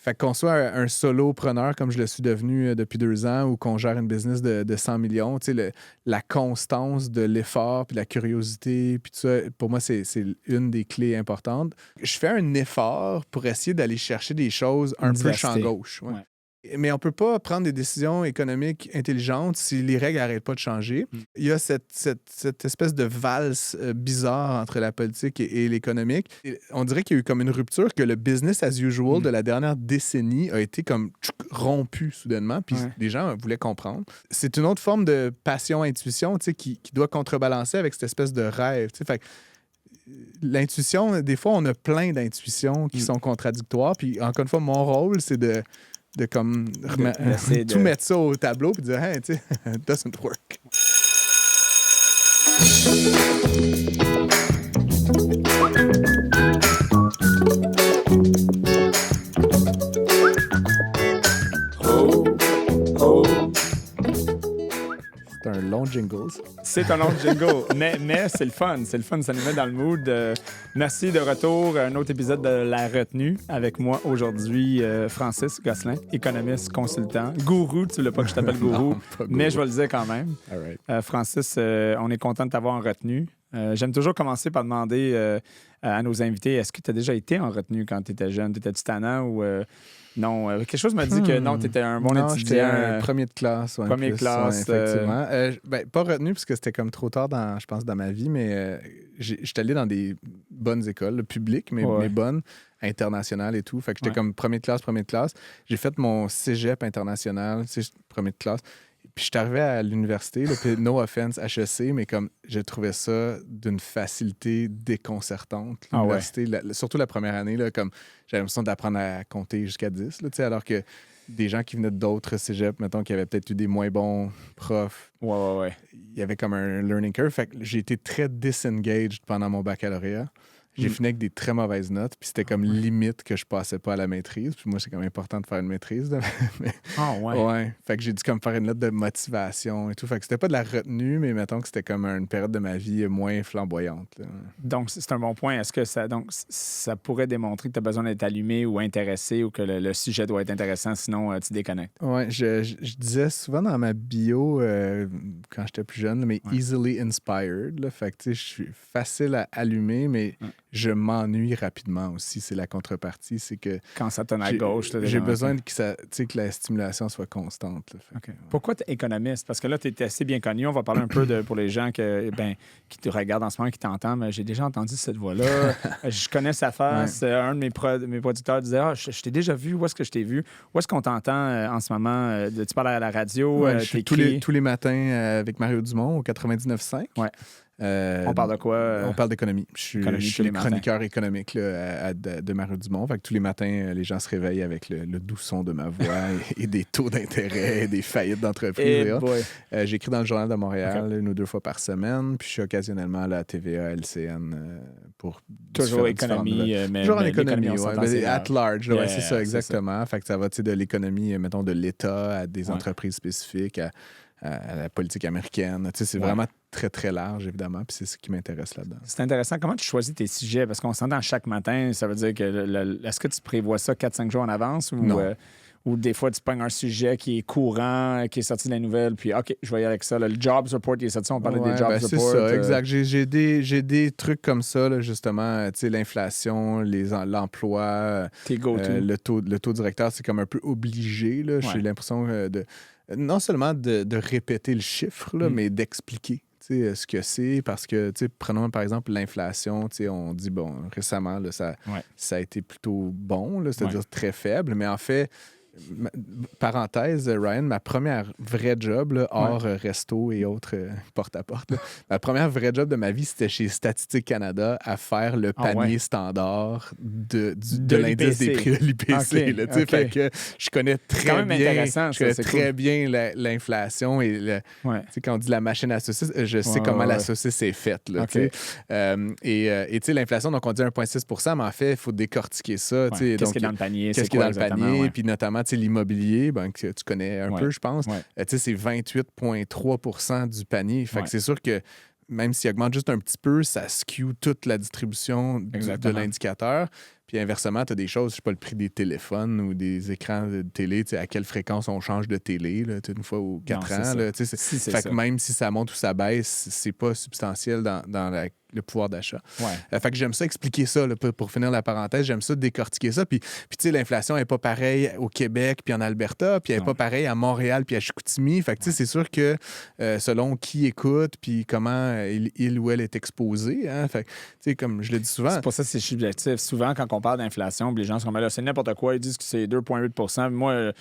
Fait qu'on soit un solopreneur comme je le suis devenu depuis 2 ans ou qu'on gère une business de 100 millions, la constance de l'effort puis la curiosité puis tout ça, pour moi, c'est une des clés importantes. Je fais un effort pour essayer d'aller chercher des choses un peu champ gauche. Ouais. Mais on ne peut pas prendre des décisions économiques intelligentes si les règles n'arrêtent pas de changer. Il y a cette espèce de valse bizarre entre la politique et l'économique. Et on dirait qu'il y a eu comme une rupture, que le business as usual de la dernière décennie a été comme rompu soudainement, puis les gens voulaient comprendre. C'est une autre forme de passion-intuition qui doit contrebalancer avec cette espèce de rêve. Fait que l'intuition, des fois, on a plein d'intuitions qui sont contradictoires. Puis encore une fois, mon rôle, c'est de comme tout mettre ça au tableau et dire hey, tu sais, it doesn't work. C'est un long jingle, ça. C'est un long jingle, mais c'est le fun. C'est le fun, ça nous met dans le mood. Merci de retour à un autre épisode de La Retenue. Avec moi aujourd'hui, Francis Gosselin, économiste, consultant, gourou. Tu ne veux pas que je t'appelle gourou, mais je vais le dire quand même. All right. Francis, on est content de t'avoir en retenue. J'aime toujours commencer par demander à nos invités, est-ce que tu as déjà été en retenue quand tu étais jeune? T'étais-tu tannant ou... Non, quelque chose m'a dit que non, tu étais un bon étudiant. J'étais un premier de classe. Premier de classe. Ouais, effectivement. Pas retenu parce que c'était comme trop tard, je pense, dans ma vie, mais j'étais allé dans des bonnes écoles, publiques, mais bonnes, internationales et tout. Fait que j'étais comme premier de classe. J'ai fait mon cégep international, premier de classe. Puis je suis arrivé à l'université, là, puis no offense, HEC, mais comme je trouvais ça d'une facilité déconcertante. L'université, surtout la première année, là, comme j'avais l'impression d'apprendre à compter jusqu'à 10, là, alors que des gens qui venaient d'autres cégeps, mettons, qui avaient peut-être eu des moins bons profs, il y avait comme un learning curve. Fait que j'ai été très disengaged pendant mon baccalauréat. J'ai fini avec des très mauvaises notes, puis c'était comme limite que je passais pas à la maîtrise. Puis moi, c'est quand même important de faire une maîtrise. Fait que j'ai dû comme faire une lettre de motivation et tout. Fait que c'était pas de la retenue, mais mettons que c'était comme une période de ma vie moins flamboyante. Là. Donc, c'est un bon point. Est-ce que ça pourrait démontrer que tu as besoin d'être allumé ou intéressé ou que le sujet doit être intéressant, sinon tu déconnectes? Oui, je disais souvent dans ma bio, quand j'étais plus jeune, mais easily inspired. Là. Fait que je suis facile à allumer, mais je m'ennuie rapidement aussi. C'est la contrepartie. C'est que quand ça tourne à gauche. J'ai besoin que la stimulation soit constante. Là. Okay. Pourquoi tu es économiste? Parce que là, tu es assez bien connu. On va parler un peu pour les gens qui te regardent en ce moment, qui t'entendent. Mais j'ai déjà entendu cette voix-là. Je connais sa face. Un de mes producteurs disait je t'ai déjà vu. Où est-ce que je t'ai vu? Où est-ce qu'on t'entend en ce moment? Tu parles à la radio? Je suis tous les matins avec Mario Dumont au 99.5. Ouais. On parle de quoi? On parle d'économie. Je suis le chroniqueur économique là, de Mario Dumont. Fait que tous les matins, les gens se réveillent avec le doux son de ma voix et des taux d'intérêt, des faillites d'entreprise. J'écris dans le Journal de Montréal 1 ou 2 fois par semaine. Puis je suis occasionnellement à la TVA, LCN pour toujours économie, mais toujours en économie, mais at large. C'est ça, exactement. Fait que ça va de l'économie, mettons, de l'État à des entreprises spécifiques, à la politique américaine. C'est vraiment très, très large, évidemment, puis c'est ce qui m'intéresse là-dedans. C'est intéressant. Comment tu choisis tes sujets? Parce qu'on s'entend chaque matin, ça veut dire que... Est-ce que tu prévois ça 4-5 jours en avance? Ou des fois, tu pognes un sujet qui est courant, qui est sorti de la nouvelle, puis OK, je vais y aller avec ça. Le Jobs Report, il est sorti, on parlait des Jobs Report. C'est ça, exact. J'ai des trucs comme ça, là, justement, l'inflation, l'emploi, le taux directeur, c'est comme un peu obligé. Là. J'ai l'impression non seulement de répéter le chiffre, là, mais d'expliquer ce que c'est. Parce que, prenons par exemple l'inflation, on dit, récemment, là, ça a été plutôt bon, là, c'est-à-dire très faible, mais en fait, parenthèse, Ryan, ma première vraie job, là, hors resto et autres porte-à-porte, ma première vraie job de ma vie, c'était chez Statistique Canada à faire le panier standard de l'indice des prix de l'IPC. Fait que je connais très bien l'inflation et quand on dit la machine à saucisse, je sais comment la saucisse est faite. Là, et l'inflation, donc on dit 1,6 %, mais en fait, il faut décortiquer ça. Qu'est-ce qui est dans le panier? Qu'est-ce qui est dans le panier? Puis notamment, l'immobilier, que tu connais un peu, je pense, c'est 28,3 % du panier. Fait que c'est sûr que même s'il augmente juste un petit peu, ça skew toute la distribution de l'indicateur. Puis inversement, tu as des choses, je sais pas, le prix des téléphones ou des écrans de télé, à quelle fréquence on change de télé, là, une fois ou 4 ans. Là, fait que même si ça monte ou ça baisse, c'est pas substantiel dans le pouvoir d'achat. Fait que j'aime ça expliquer ça, là, pour finir la parenthèse, j'aime ça décortiquer ça. Puis tu sais, l'inflation n'est pas pareille au Québec puis en Alberta, puis elle n'est pas pareille à Montréal puis à Chicoutimi. Fait que tu sais, c'est sûr que selon qui écoute puis comment il ou elle est exposé, hein, fait que tu sais, comme je le dis souvent... C'est pour ça que c'est subjectif. Souvent, quand on parle d'inflation, les gens sont comme là, c'est n'importe quoi, ils disent que c'est 2,8 %. Moi,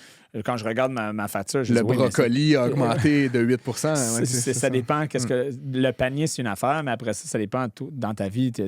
quand je regarde ma facture, je dis... Le brocoli a augmenté de 8 ça dépend. Que le panier, c'est une affaire, mais après ça dépend dans ta vie. Tu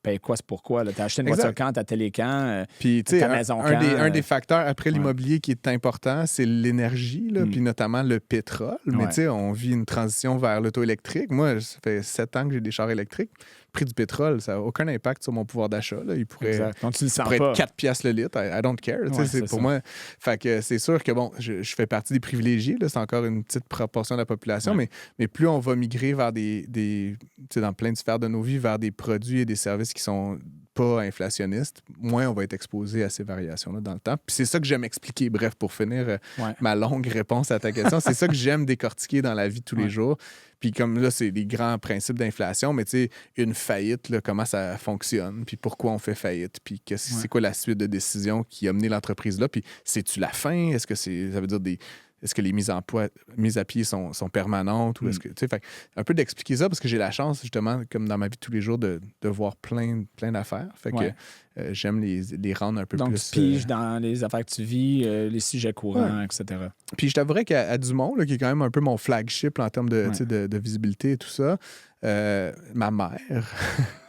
payes quoi, c'est pourquoi. Tu as acheté une voiture quand, ta télé quand, ta maison quand. Un des facteurs après l'immobilier qui est important, c'est l'énergie, puis notamment le pétrole. Mais tu sais, on vit une transition vers l'auto électrique. Moi, ça fait 7 ans que j'ai des chars électriques. Le prix du pétrole, ça n'a aucun impact sur mon pouvoir d'achat. Il pourrait, être 4 piastres le litre. I don't care. C'est pour moi. Fait que c'est sûr que, bon, je fais partie des privilégiés. Là, c'est encore une petite proportion de la population, mais plus on va migrer vers dans plein de sphères de nos vies, vers des produits et des services qui sont pas inflationnistes, moins on va être exposé à ces variations-là dans le temps. Puis c'est ça que j'aime expliquer. Bref, pour finir ma longue réponse à ta question, c'est ça que j'aime décortiquer dans la vie de tous les jours. Puis comme là, c'est les grands principes d'inflation, mais tu sais, une faillite, là, comment ça fonctionne, puis pourquoi on fait faillite, puis c'est quoi la suite de décisions qui a mené l'entreprise là, puis c'est-tu la fin? Est-ce que ça veut dire est-ce que les mises à pied sont permanentes? Ou est-ce que, fait, un peu d'expliquer ça, parce que j'ai la chance, justement, comme dans ma vie de tous les jours, de voir plein d'affaires. Fait que j'aime les rendre un peu plus... Donc, tu piges dans les affaires que tu vis, les sujets courants, etc. Puis je t'avouerais qu'à Dumont, là, qui est quand même un peu mon flagship là, en termes de visibilité et tout ça, ma mère,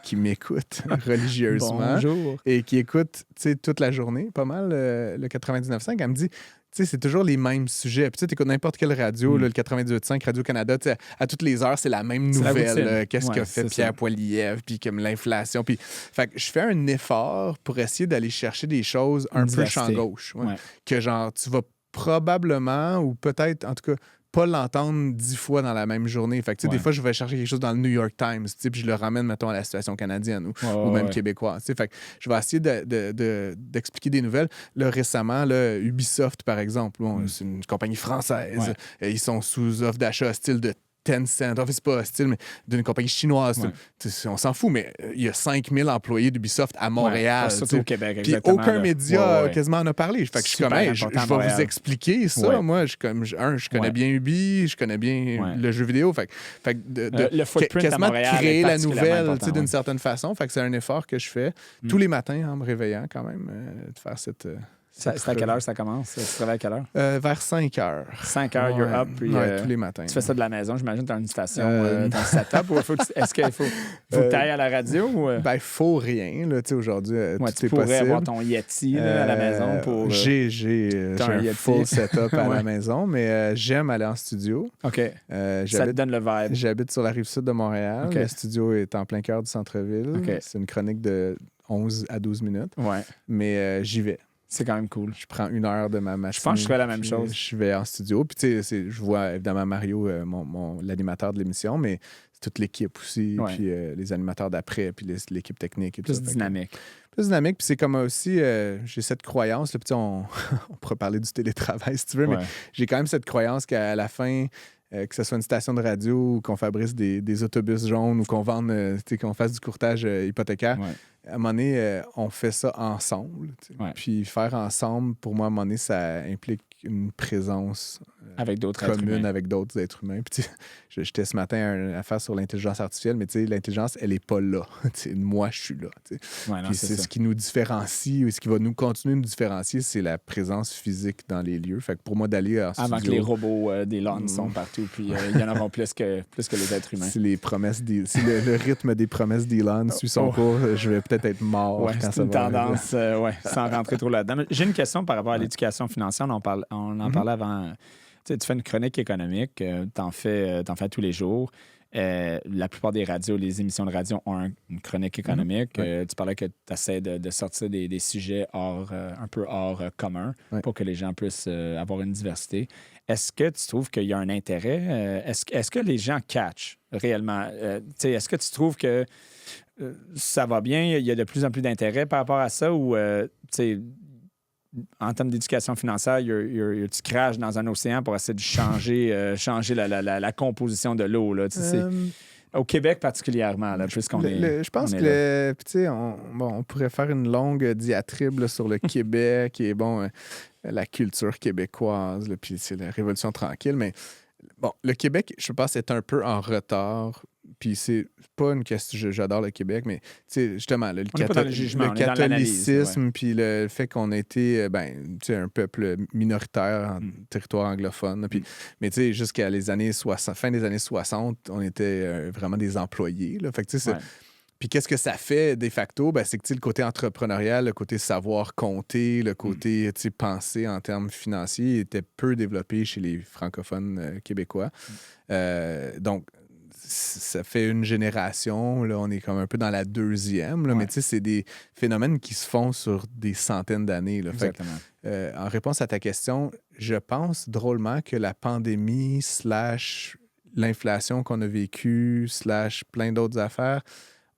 qui m'écoute religieusement et qui écoute toute la journée, pas mal, le 99.5, elle me dit... Tu sais, c'est toujours les mêmes sujets. Puis tu écoutes n'importe quelle radio, là, le 98.5, Radio-Canada, à toutes les heures, c'est la même nouvelle. Qu'est-ce qu'a fait Pierre Poilievre, puis comme l'inflation. Puis, fait que je fais un effort pour essayer d'aller chercher des choses un peu champ gauche. Que genre, tu vas probablement, ou peut-être, en tout cas, pas l'entendre 10 fois dans la même journée. Fait que, des fois, je vais chercher quelque chose dans le New York Times, puis je le ramène, mettons, à la situation canadienne ou même québécoise. Fait que je vais essayer d'expliquer des nouvelles. Là, récemment, là, Ubisoft, par exemple, c'est une compagnie française. Ils sont sous offre d'achat style de Tencent, enfin, c'est pas hostile, mais d'une compagnie chinoise. On s'en fout, mais il y a 5000 employés d'Ubisoft à Montréal. Surtout au Québec, puis aucun média quasiment en a parlé. Fait que je vais vous expliquer ça. Moi, je connais bien Ubi, je connais bien le jeu vidéo. Fait que quasiment créer la nouvelle d'une certaine façon. Fait que c'est un effort que je fais tous les matins en me réveillant quand même, de faire cette... C'est à quelle heure ça commence? Tu travailles à quelle heure? Vers 5 heures. 5 heures, you're up. Puis, tous les matins. Tu fais ça de la maison, j'imagine, dans une station, dans un setup. Est-ce qu'il faut que tu ailles à la radio? Ou... Ben, il faut rien. Là, aujourd'hui, tu pourrais avoir ton Yeti à la maison. Pour. J'ai un full setup à la maison, mais j'aime aller en studio. OK. Ça te donne le vibe. J'habite sur la rive sud de Montréal. Okay. Le studio est en plein cœur du centre-ville. Okay. C'est une chronique de 11 à 12 minutes. Mais j'y vais. C'est quand même cool. Je prends 1 heure de ma machine. Je pense que je fais la même chose. Je vais en studio. Puis, tu sais, je vois évidemment Mario, l'animateur de l'émission, mais c'est toute l'équipe aussi. Puis les animateurs d'après, puis l'équipe technique. Et plus tout ça. Dynamique. Plus dynamique. Puis c'est comme aussi, j'ai cette croyance. Là, puis on pourrait parler du télétravail si tu veux, mais j'ai quand même cette croyance qu'à la fin, que ce soit une station de radio ou qu'on fabrique des autobus jaunes ou qu'on vende, qu'on fasse du courtage hypothécaire, à un moment donné, on fait ça ensemble. Puis faire ensemble, pour moi, à un moment donné, ça implique une présence avec d'autres commune avec d'autres êtres humains. Puis j'étais ce matin à une affaire sur l'intelligence artificielle, mais l'intelligence, elle n'est pas là. Moi, je suis là. Puis c'est ce qui nous différencie, ou ce qui va nous continuer de nous différencier, c'est la présence physique dans les lieux. Fait que pour moi, d'aller en studio... Avant que les robots d'Elon sont partout, puis il y en auront plus que les êtres humains. Si le rythme des promesses d'Elon suit son cours, je vais peut-être être mort quand c'est une tendance, sans rentrer trop là-dedans. J'ai une question par rapport à l'éducation financière. On en parlait avant. Tu fais une chronique économique, t'en fais tous les jours. la plupart des radios, les émissions de radio ont une chronique économique. Tu parlais que tu essaies de sortir des sujets un peu hors commun pour que les gens puissent avoir une diversité. Est-ce que tu trouves qu'il y a un intérêt? Est-ce que les gens catchent réellement? Est-ce que tu trouves que ça va bien? Il y a de plus en plus d'intérêt par rapport à ça ou, en termes d'éducation financière, tu craches dans un océan pour essayer de changer la composition de l'eau, là? Au Québec particulièrement, là, puisqu'on est. Je pense que on pourrait faire une longue diatribe là, sur le Québec et la culture québécoise, puis c'est la Révolution tranquille. Mais bon, le Québec, je pense, est un peu en retard. Puis c'est pas une question, j'adore le Québec, mais justement, le catholicisme, puis le fait qu'on a été un peuple minoritaire en territoire anglophone. Puis, mais jusqu'à les années 60, fin des années 60, on était vraiment des employés. Là. Fait que puis qu'est-ce que ça fait de facto? C'est que le côté entrepreneurial, le côté savoir compter, le côté penser en termes financiers était peu développé chez les francophones québécois. Donc, ça fait une génération, là, on est comme un peu dans la deuxième, là, mais c'est des phénomènes qui se font sur des centaines d'années. Là. Exactement. En réponse à ta question, je pense drôlement que la pandémie / l'inflation qu'on a vécue / plein d'autres affaires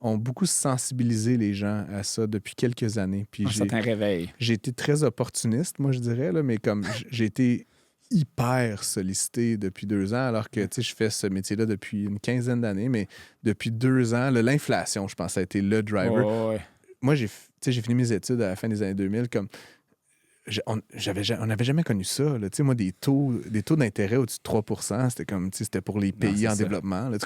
ont beaucoup sensibilisé les gens à ça depuis quelques années. Puis un certain réveil. J'ai été très opportuniste, moi, je dirais, là, mais comme j'ai été hyper sollicité depuis 2 ans, alors que je fais ce métier-là depuis une quinzaine d'années, mais depuis 2 ans, là, l'inflation, je pense, ça a été le driver. Moi, j'ai fini mes études à la fin des années 2000, comme on n'avait jamais connu ça. Là. Moi, des taux d'intérêt au-dessus de 3 %, c'était pour les pays en développement. Là,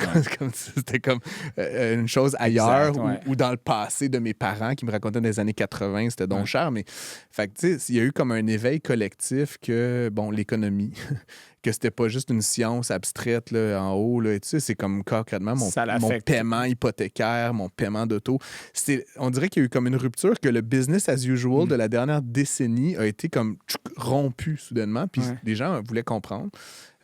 c'était comme une chose ailleurs ou dans le passé de mes parents qui me racontaient des années 80, c'était donc cher. Mais il y a eu comme un éveil collectif que, l'économie, que c'était pas juste une science abstraite là, en haut. Là, et c'est comme concrètement mon paiement hypothécaire, mon paiement d'auto. On dirait qu'il y a eu comme une rupture que le business as usual de la dernière décennie a été comme rompu soudainement. Puis les gens voulaient comprendre.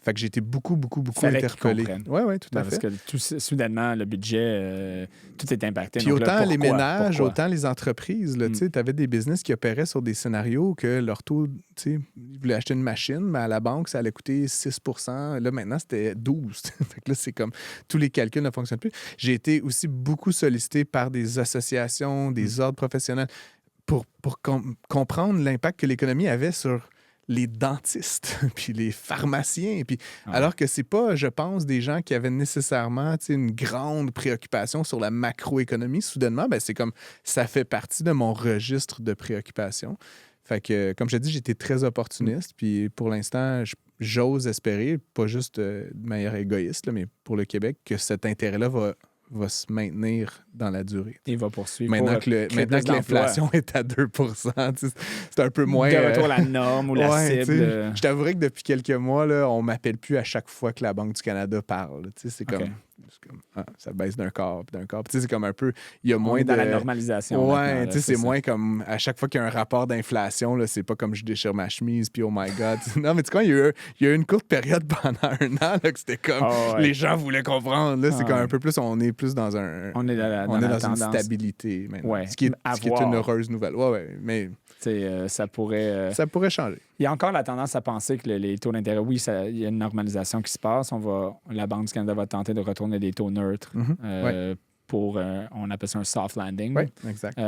Fait que j'ai été beaucoup interpellé. Oui, tout à fait. Parce que soudainement, le budget, tout est impacté. Puis autant les ménages, autant les entreprises. Tu avais des business qui opéraient sur des scénarios que leur taux, ils voulaient acheter une machine, mais à la banque, ça allait coûter 6 %. Là, maintenant, c'était 12 Fait que là, c'est comme tous les calculs ne fonctionnent plus. J'ai été aussi beaucoup sollicité par des associations, des ordres professionnels pour comprendre l'impact que l'économie avait sur les dentistes, puis les pharmaciens. Puis, alors que c'est pas, je pense, des gens qui avaient nécessairement une grande préoccupation sur la macroéconomie. Soudainement, c'est comme ça fait partie de mon registre de préoccupation. Fait que, comme je te dis, j'étais très opportuniste. Puis pour l'instant, j'ose espérer, pas juste de manière égoïste, là, mais pour le Québec, que cet intérêt-là va se maintenir dans la durée. Il va poursuivre. Maintenant que l'inflation est à 2 c'est un peu moins... De retour à la norme ou la cible. Je t'avouerais que depuis quelques mois, là, on ne m'appelle plus à chaque fois que la Banque du Canada parle. C'est comme ça baisse d'un quart. C'est comme un peu... Il y a moins dans la normalisation. Ouais, c'est moins comme... À chaque fois qu'il y a un rapport d'inflation, là, c'est pas comme je déchire ma chemise puis oh my God. Non, mais tu sais, il y a eu une courte période pendant 1 an là, que c'était comme... Les gens voulaient comprendre. Là, c'est comme un peu plus... On est plus dans un... On est dans une stabilité maintenant. Ce qui est une heureuse nouvelle. Mais ça pourrait changer. Il y a encore la tendance à penser que les taux d'intérêt, oui, il y a une normalisation qui se passe. La Banque du Canada va tenter de retourner des taux neutres pour, on appelle ça un soft landing. Oui, exact.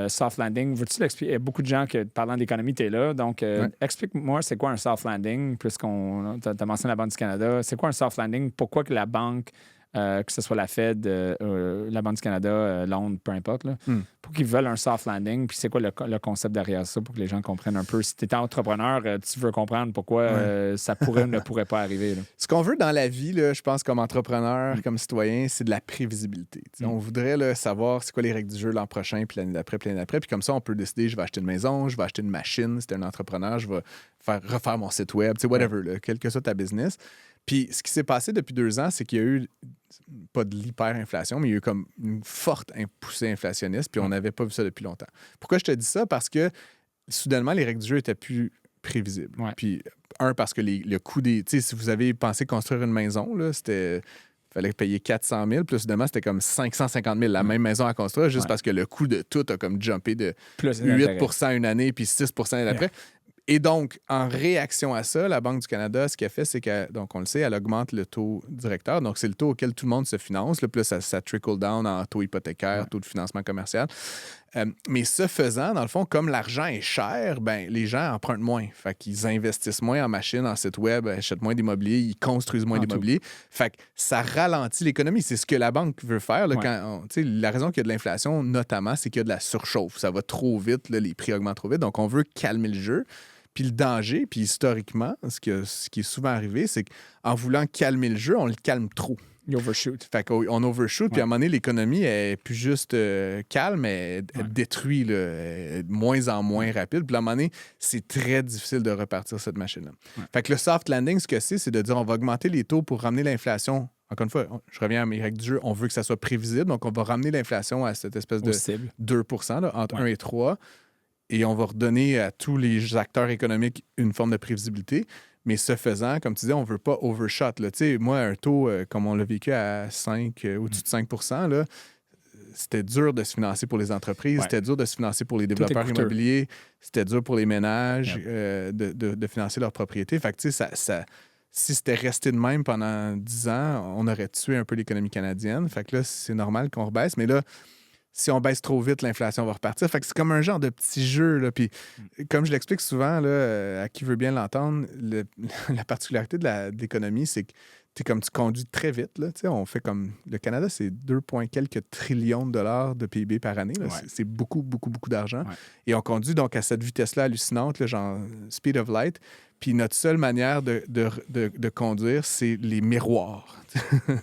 Soft landing, veux-tu l'expliquer? Il y a beaucoup de gens qui, parlant d'économie, tu es là. Donc, explique-moi, c'est quoi un soft landing, puisqu'on t'a mentionné la Banque du Canada. C'est quoi un soft landing? Pourquoi que la banque... que ce soit la Fed, la Banque du Canada, Londres, peu importe, là, pour qu'ils veulent un soft landing. Puis c'est quoi le concept derrière ça pour que les gens comprennent un peu? Si tu es entrepreneur, tu veux comprendre pourquoi ça pourrait ou ne pourrait pas arriver. Là. Ce qu'on veut dans la vie, là, je pense, comme entrepreneur, comme citoyen, c'est de la prévisibilité. On voudrait là, savoir c'est quoi les règles du jeu l'an prochain, puis l'année d'après, puis l'année d'après. Puis comme ça, on peut décider, je vais acheter une maison, je vais acheter une machine, si tu es un entrepreneur, je vais refaire mon site web, whatever, là, quel que soit ta business. Puis ce qui s'est passé depuis 2 ans, c'est qu'il y a eu, pas de l'hyperinflation, mais il y a eu comme une forte poussée inflationniste, puis on n'avait pas vu ça depuis longtemps. Pourquoi je te dis ça? Parce que soudainement, les règles du jeu étaient plus prévisibles. Puis parce que le coût des... Tu sais, si vous avez pensé construire une maison, là, c'était... fallait payer 400 000. Plus demain, c'était comme 550 000, la même maison à construire, juste parce que le coût de tout a comme jumpé de plus 8 une année, puis 6 l'année d'après. Et donc, en réaction à ça, la Banque du Canada, ce qu'elle fait, c'est qu'elle, donc on le sait, elle augmente le taux directeur. Donc, c'est le taux auquel tout le monde se finance. Là, plus ça trickle down en taux hypothécaire, taux de financement commercial. Mais ce faisant, dans le fond, comme l'argent est cher, ben les gens empruntent moins. Fait qu'ils investissent moins en machines, en site web, achètent moins d'immobilier, ils construisent moins d'immobilier. Fait que ça ralentit l'économie. C'est ce que la banque veut faire. Là, la raison qu'il y a de l'inflation, notamment, c'est qu'il y a de la surchauffe. Ça va trop vite, là, les prix augmentent trop vite. Donc, on veut calmer le jeu. Puis le danger, puis historiquement, ce qui est souvent arrivé, c'est qu'en voulant calmer le jeu, on le calme trop. Il overshoot. Fait qu'on overshoot, puis à un moment donné, l'économie est plus juste calme, elle détruit, là, elle est de moins en moins rapide. Puis à un moment donné, c'est très difficile de repartir cette machine-là. Fait que le soft landing, ce que c'est de dire on va augmenter les taux pour ramener l'inflation. Encore une fois, je reviens à mes règles du jeu, on veut que ça soit prévisible, donc on va ramener l'inflation à cette espèce de 2 là, entre 1 et 3. Et on va redonner à tous les acteurs économiques une forme de prévisibilité. Mais ce faisant, comme tu disais, on ne veut pas overshot. Là. Moi, un taux, comme on l'a vécu à 5, au-dessus de 5 là, c'était dur de se financer pour les entreprises, c'était dur de se financer pour les développeurs immobiliers, c'était dur pour les ménages de financer leur propriété. Fait que, si c'était resté de même pendant 10 ans, on aurait tué un peu l'économie canadienne. Fait que là, c'est normal qu'on rebaisse. Mais là, si on baisse trop vite, l'inflation va repartir. Fait que c'est comme un genre de petit jeu. Là. Puis, comme je l'explique souvent, là, à qui veut bien l'entendre, la particularité de l'économie, c'est que tu conduis très vite. Là. On fait comme... Le Canada, c'est 2, quelques trillions de dollars de PIB par année. Là. C'est beaucoup, beaucoup, beaucoup d'argent. Et on conduit donc à cette vitesse-là hallucinante, là, genre speed of light. Puis notre seule manière de conduire, c'est les miroirs.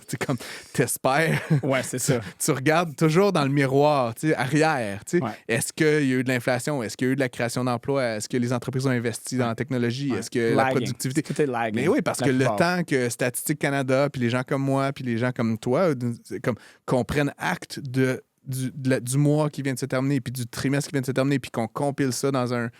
C'est comme, t'espères. Ouais, c'est ça. Tu regardes toujours dans le miroir, arrière. Est-ce qu'il y a eu de l'inflation? Est-ce qu'il y a eu de la création d'emplois? Est-ce que les entreprises ont investi dans la technologie? Est-ce que la productivité... Tout est lagging. Mais oui, parce que le temps que Statistique Canada, puis les gens comme moi, puis les gens comme toi, qu'on prenne acte du mois qui vient de se terminer, puis du trimestre qui vient de se terminer, puis qu'on compile ça dans un...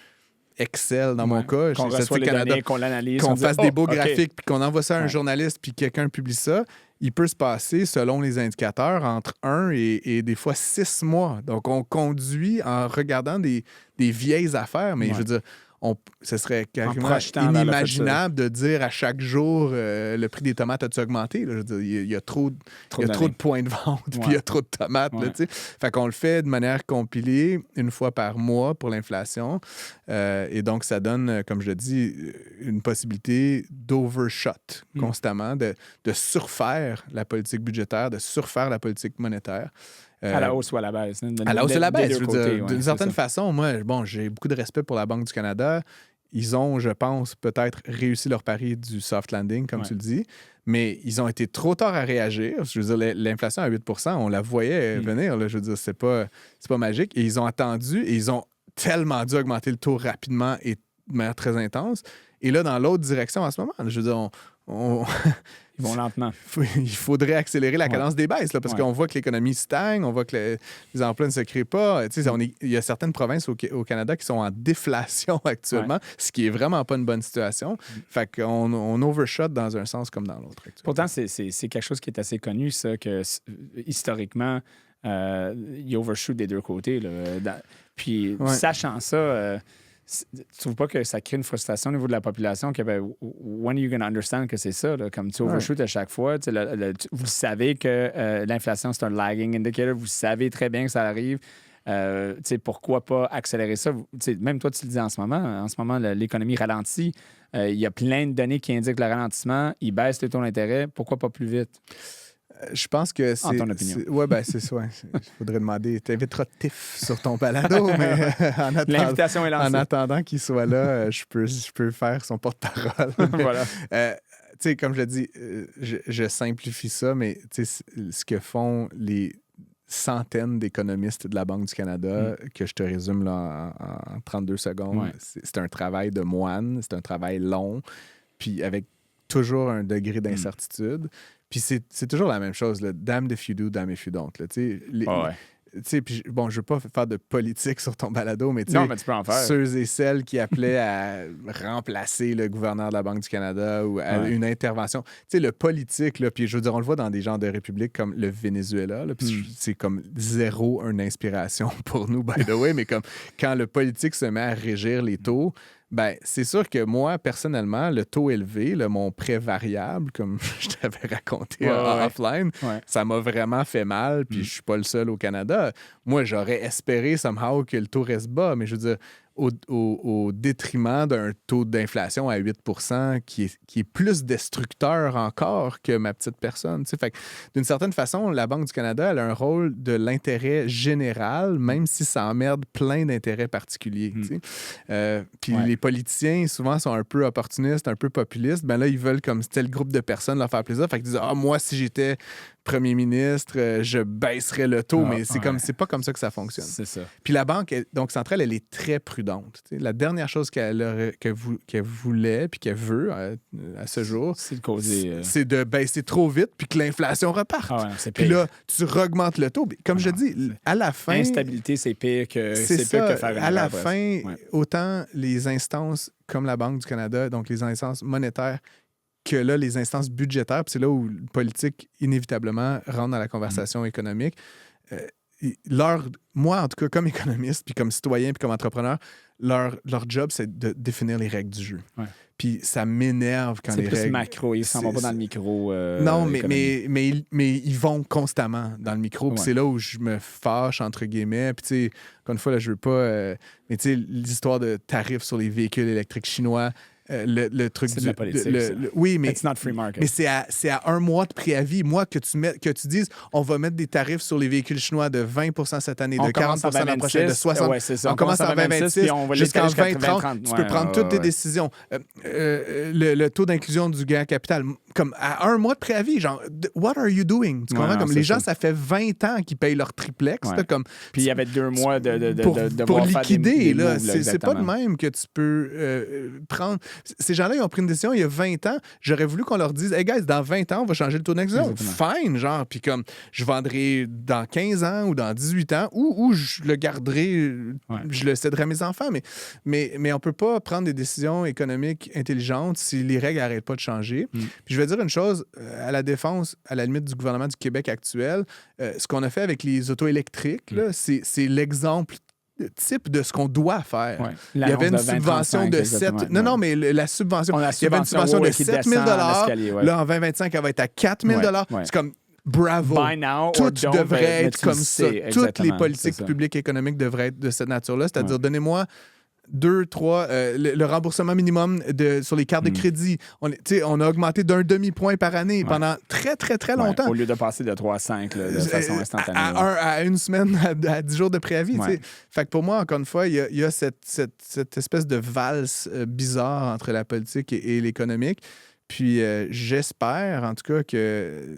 Excel, dans mon cas, qu'on reçoit les données, qu'on l'analyse, qu'on fasse des beaux graphiques, puis qu'on envoie ça à un journaliste, puis quelqu'un publie ça, il peut se passer, selon les indicateurs, entre 1 et des fois 6 mois. Donc, on conduit en regardant des vieilles affaires, mais je veux dire, ce serait carrément inimaginable de dire à chaque jour le prix des tomates a-tu augmenté? Là? Je veux dire, il y a trop de points de vente, puis il y a trop de tomates. Là, fait qu'on le fait de manière compilée une fois par mois pour l'inflation. Et donc, ça donne, comme je le dis, une possibilité d'overshot constamment, de surfaire la politique budgétaire, de surfaire la politique monétaire. À la hausse ou à la baisse. À la hausse ou à la baisse, je veux dire. D'une certaine façon, moi, j'ai beaucoup de respect pour la Banque du Canada. Ils ont, je pense, peut-être réussi leur pari du soft landing, comme tu le dis, mais ils ont été trop tard à réagir. Je veux dire, l'inflation à 8 on la voyait venir. Là, je veux dire, c'est pas magique. Et ils ont attendu et ils ont tellement dû augmenter le taux rapidement et de manière très intense. Et là, dans l'autre direction en ce moment, je veux dire, ils vont lentement. Il faudrait accélérer la cadence des baisses, là, parce qu'on voit que l'économie stagne, on voit que les emplois ne se créent pas. Il y a certaines provinces au Canada qui sont en déflation actuellement, ce qui est vraiment pas une bonne situation. Fait qu'on overshot dans un sens comme dans l'autre. Pourtant, c'est quelque chose qui est assez connu, ça, que historiquement, il overshoot des deux côtés. Là. Puis, sachant ça... tu trouves pas que ça crée une frustration au niveau de la population que, when are you going to understand que c'est ça? Là? Comme tu overshoot à chaque fois. Vous savez que l'inflation, c'est un lagging indicator. Vous savez très bien que ça arrive. Pourquoi pas accélérer ça? Même toi, tu le dis en ce moment, l'économie ralentit. Il y a plein de données qui indiquent le ralentissement. Il baisse les taux d'intérêt. Pourquoi pas plus vite? Je pense que c'est... En ton opinion. Oui, bien, c'est ça. Il faudrait demander... Tu inviteras TIF sur ton balado, mais l'invitation est lancée. En attendant qu'il soit là, je peux faire son porte-parole. Voilà. Comme je le dis, je simplifie ça, mais ce que font les centaines d'économistes de la Banque du Canada, que je te résume là, en 32 secondes, c'est un travail de moine, c'est un travail long, puis avec toujours un degré d'incertitude. Puis c'est toujours la même chose, là. Damned if you do, damned if you don't. Là, puis bon, je veux pas faire de politique sur ton balado, mais tu peux en faire. Ceux et celles qui appelaient à remplacer le gouverneur de la Banque du Canada ou à une intervention. Tu sais, le politique, là, puis je veux dire, on le voit dans des genres de républiques comme le Venezuela, là, puis c'est comme zéro une inspiration pour nous, by the way, mais comme quand le politique se met à régir les taux, ben, c'est sûr que moi, personnellement, le taux élevé, mon prêt variable, comme je t'avais raconté offline, ça m'a vraiment fait mal, puis je suis pas le seul au Canada. Moi, j'aurais espéré somehow que le taux reste bas, mais je veux dire, au détriment d'un taux d'inflation à 8 qui est plus destructeur encore que ma petite personne. Fait que, d'une certaine façon, la Banque du Canada, elle a un rôle de l'intérêt général, même si ça emmerde plein d'intérêts particuliers. Puis les politiciens, souvent, sont un peu opportunistes, un peu populistes. Ben là, ils veulent, comme tel groupe de personnes, leur faire plaisir. Fait qu'ils disent « Ah, moi, si j'étais premier ministre, je baisserais le taux. » Mais c'est pas comme ça que ça fonctionne. C'est ça. Puis la Banque centrale, elle est très prudente. La dernière chose qu'elle voulait puis qu'elle veut à ce jour, c'est de baisser trop vite puis que l'inflation reparte. Puis là, tu augmentes le taux. Comme je dis, à la fin... Instabilité, c'est pire que faire une à la fin, autant les instances comme la Banque du Canada, donc les instances monétaires, que là, les instances budgétaires, puis c'est là où le politique, inévitablement, rentre dans la conversation économique. Moi, en tout cas, comme économiste, puis comme citoyen, puis comme entrepreneur, leur job, c'est de définir les règles du jeu. Puis ça m'énerve quand les règles... C'est plus macro, ils s'en vont pas dans le micro. Non, mais ils vont constamment dans le micro. Puis c'est là où je me fâche, entre guillemets. Puis tu sais, encore une fois, là, je veux pas... mais tu sais, l'histoire de tarifs sur les véhicules électriques chinois... le truc c'est de la politique, oui, mais, It's not free market. Mais c'est à 1 mois de préavis. Moi, que tu dises, on va mettre des tarifs sur les véhicules chinois de 20 cette année, de 40 l'an prochain, de 60 on commence en 2026 jusqu'en 2030. Tu peux prendre toutes tes décisions. Le taux d'inclusion du gain capital, comme à 1 mois de préavis, genre, what are you doing? Tu comprends? Comme les gens, ça fait 20 ans qu'ils payent leur triplex. Comme, puis il y avait 2 mois pour liquider. Là, c'est pas de même que tu peux prendre... Ces gens-là, ils ont pris une décision il y a 20 ans. J'aurais voulu qu'on leur dise, hey guys, dans 20 ans, on va changer le taux d'inclusion. Fine, genre. Puis comme, je vendrai dans 15 ans ou dans 18 ans ou je le garderai, je le céderai à mes enfants. Mais on peut pas prendre des décisions économiques intelligentes si les règles n'arrêtent pas de changer. Puis je vais dire une chose, à la défense, à la limite du gouvernement du Québec actuel, ce qu'on a fait avec les autos électriques, là, c'est l'exemple type de ce qu'on doit faire. Il y avait une subvention de 7... Non, mais la subvention... Il y avait une subvention de 7 000 Là, en 2025, elle va être à 4 000 C'est comme... Bravo. Tout devrait être comme ça. Toutes les politiques publiques économiques devraient être de cette nature-là. C'est-à-dire, donnez-moi 2, 3, le remboursement minimum sur les cartes de crédit. On a augmenté d'1 demi-point par année pendant très, très, très longtemps. Au lieu de passer de 3 à 5 de façon instantanée. À une semaine, à 10 jours de préavis. Fait que pour moi, encore une fois, il y a cette espèce de valse bizarre entre la politique et l'économique. Puis j'espère, en tout cas, que...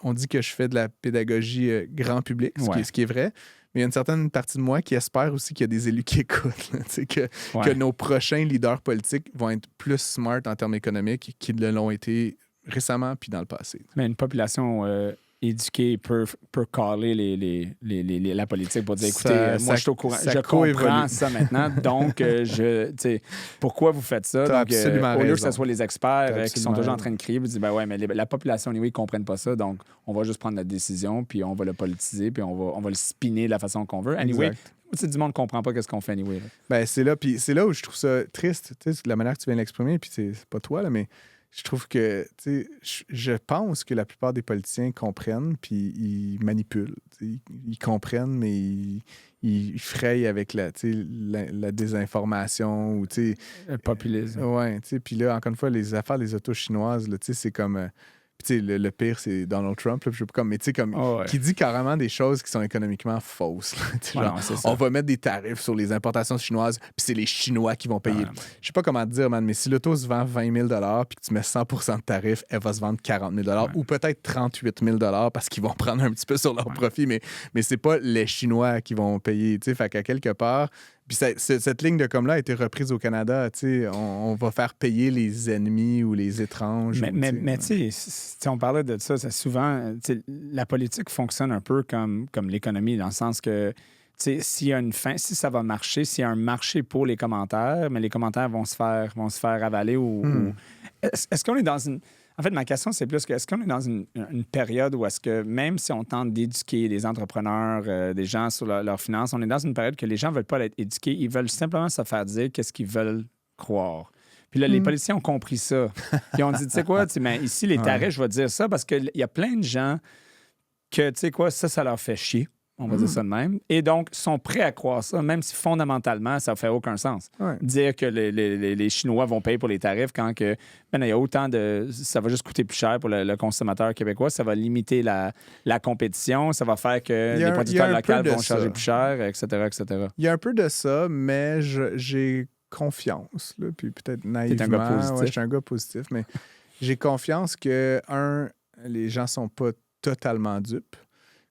On dit que je fais de la pédagogie grand public, ce qui est vrai. Mais il y a une certaine partie de moi qui espère aussi qu'il y a des élus qui écoutent. Que nos prochains leaders politiques vont être plus smart en termes économiques qu'ils l'ont été récemment puis dans le passé. Mais une population éduquée peut caller la politique pour dire, écoutez, moi, je suis au courant, je comprends ça maintenant, donc, pourquoi vous faites ça? Donc, au lieu que ce soit les experts qui sont toujours en train de crier, vous dites, ben ouais, mais la population, ils ne comprennent pas ça, donc on va juste prendre la décision, puis on va le politiser, puis on va le spinner de la façon qu'on veut. Anyway, du monde ne comprend pas ce qu'on fait anyway. Ben, c'est là où je trouve ça triste, la manière que tu viens de l'exprimer, puis c'est pas toi, là, mais je trouve que, je pense que la plupart des politiciens comprennent, puis ils manipulent. Ils comprennent, mais ils frayent avec la désinformation ou, le populisme. Ouais, puis là, encore une fois, les affaires des autos chinoises, là, c'est comme... Puis le pire, c'est Donald Trump. Là, qui dit carrément des choses qui sont économiquement fausses. On va mettre des tarifs sur les importations chinoises, puis c'est les Chinois qui vont payer. Je sais pas comment te dire, man, mais si l'auto se vend 20 000 puis que tu mets 100 de tarif, elle va se vendre 40 000 ou peut-être 38 000 parce qu'ils vont prendre un petit peu sur leur profit, mais c'est pas les Chinois qui vont payer. Fait qu'à quelque part, Puis cette ligne de com-là a été reprise au Canada. On va faire payer les ennemis ou les étranges. Mais tu sais, on parlait de ça, c'est souvent, la politique fonctionne un peu comme l'économie, dans le sens que s'il y a une fin, si ça va marcher, s'il y a un marché pour les commentaires, mais les commentaires vont se faire avaler ou est-ce qu'on est dans une... En fait, ma question, c'est plus que est-ce qu'on est dans une période où est-ce que même si on tente d'éduquer des entrepreneurs, des gens sur leurs finances, on est dans une période que les gens ne veulent pas être éduqués, ils veulent simplement se faire dire qu'est-ce qu'ils veulent croire. Puis là, les politiciens ont compris ça. Puis on dit, tu sais quoi, mais ici, les tarifs, je vais dire ça parce qu'il y a plein de gens que, tu sais quoi, ça leur fait chier. On va dire ça de même. Et donc, sont prêts à croire ça, même si fondamentalement, ça ne fait aucun sens. Ouais. Dire que les Chinois vont payer pour les tarifs quand que, il y a autant de... Ça va juste coûter plus cher pour le consommateur québécois. Ça va limiter la compétition. Ça va faire que les producteurs locaux vont charger plus cher, etc., etc. Il y a un peu de ça, mais j'ai confiance. Là, puis peut-être naïvement... T'es un gars positif. Ouais, je suis un gars positif, mais j'ai confiance que, les gens sont pas totalement dupes.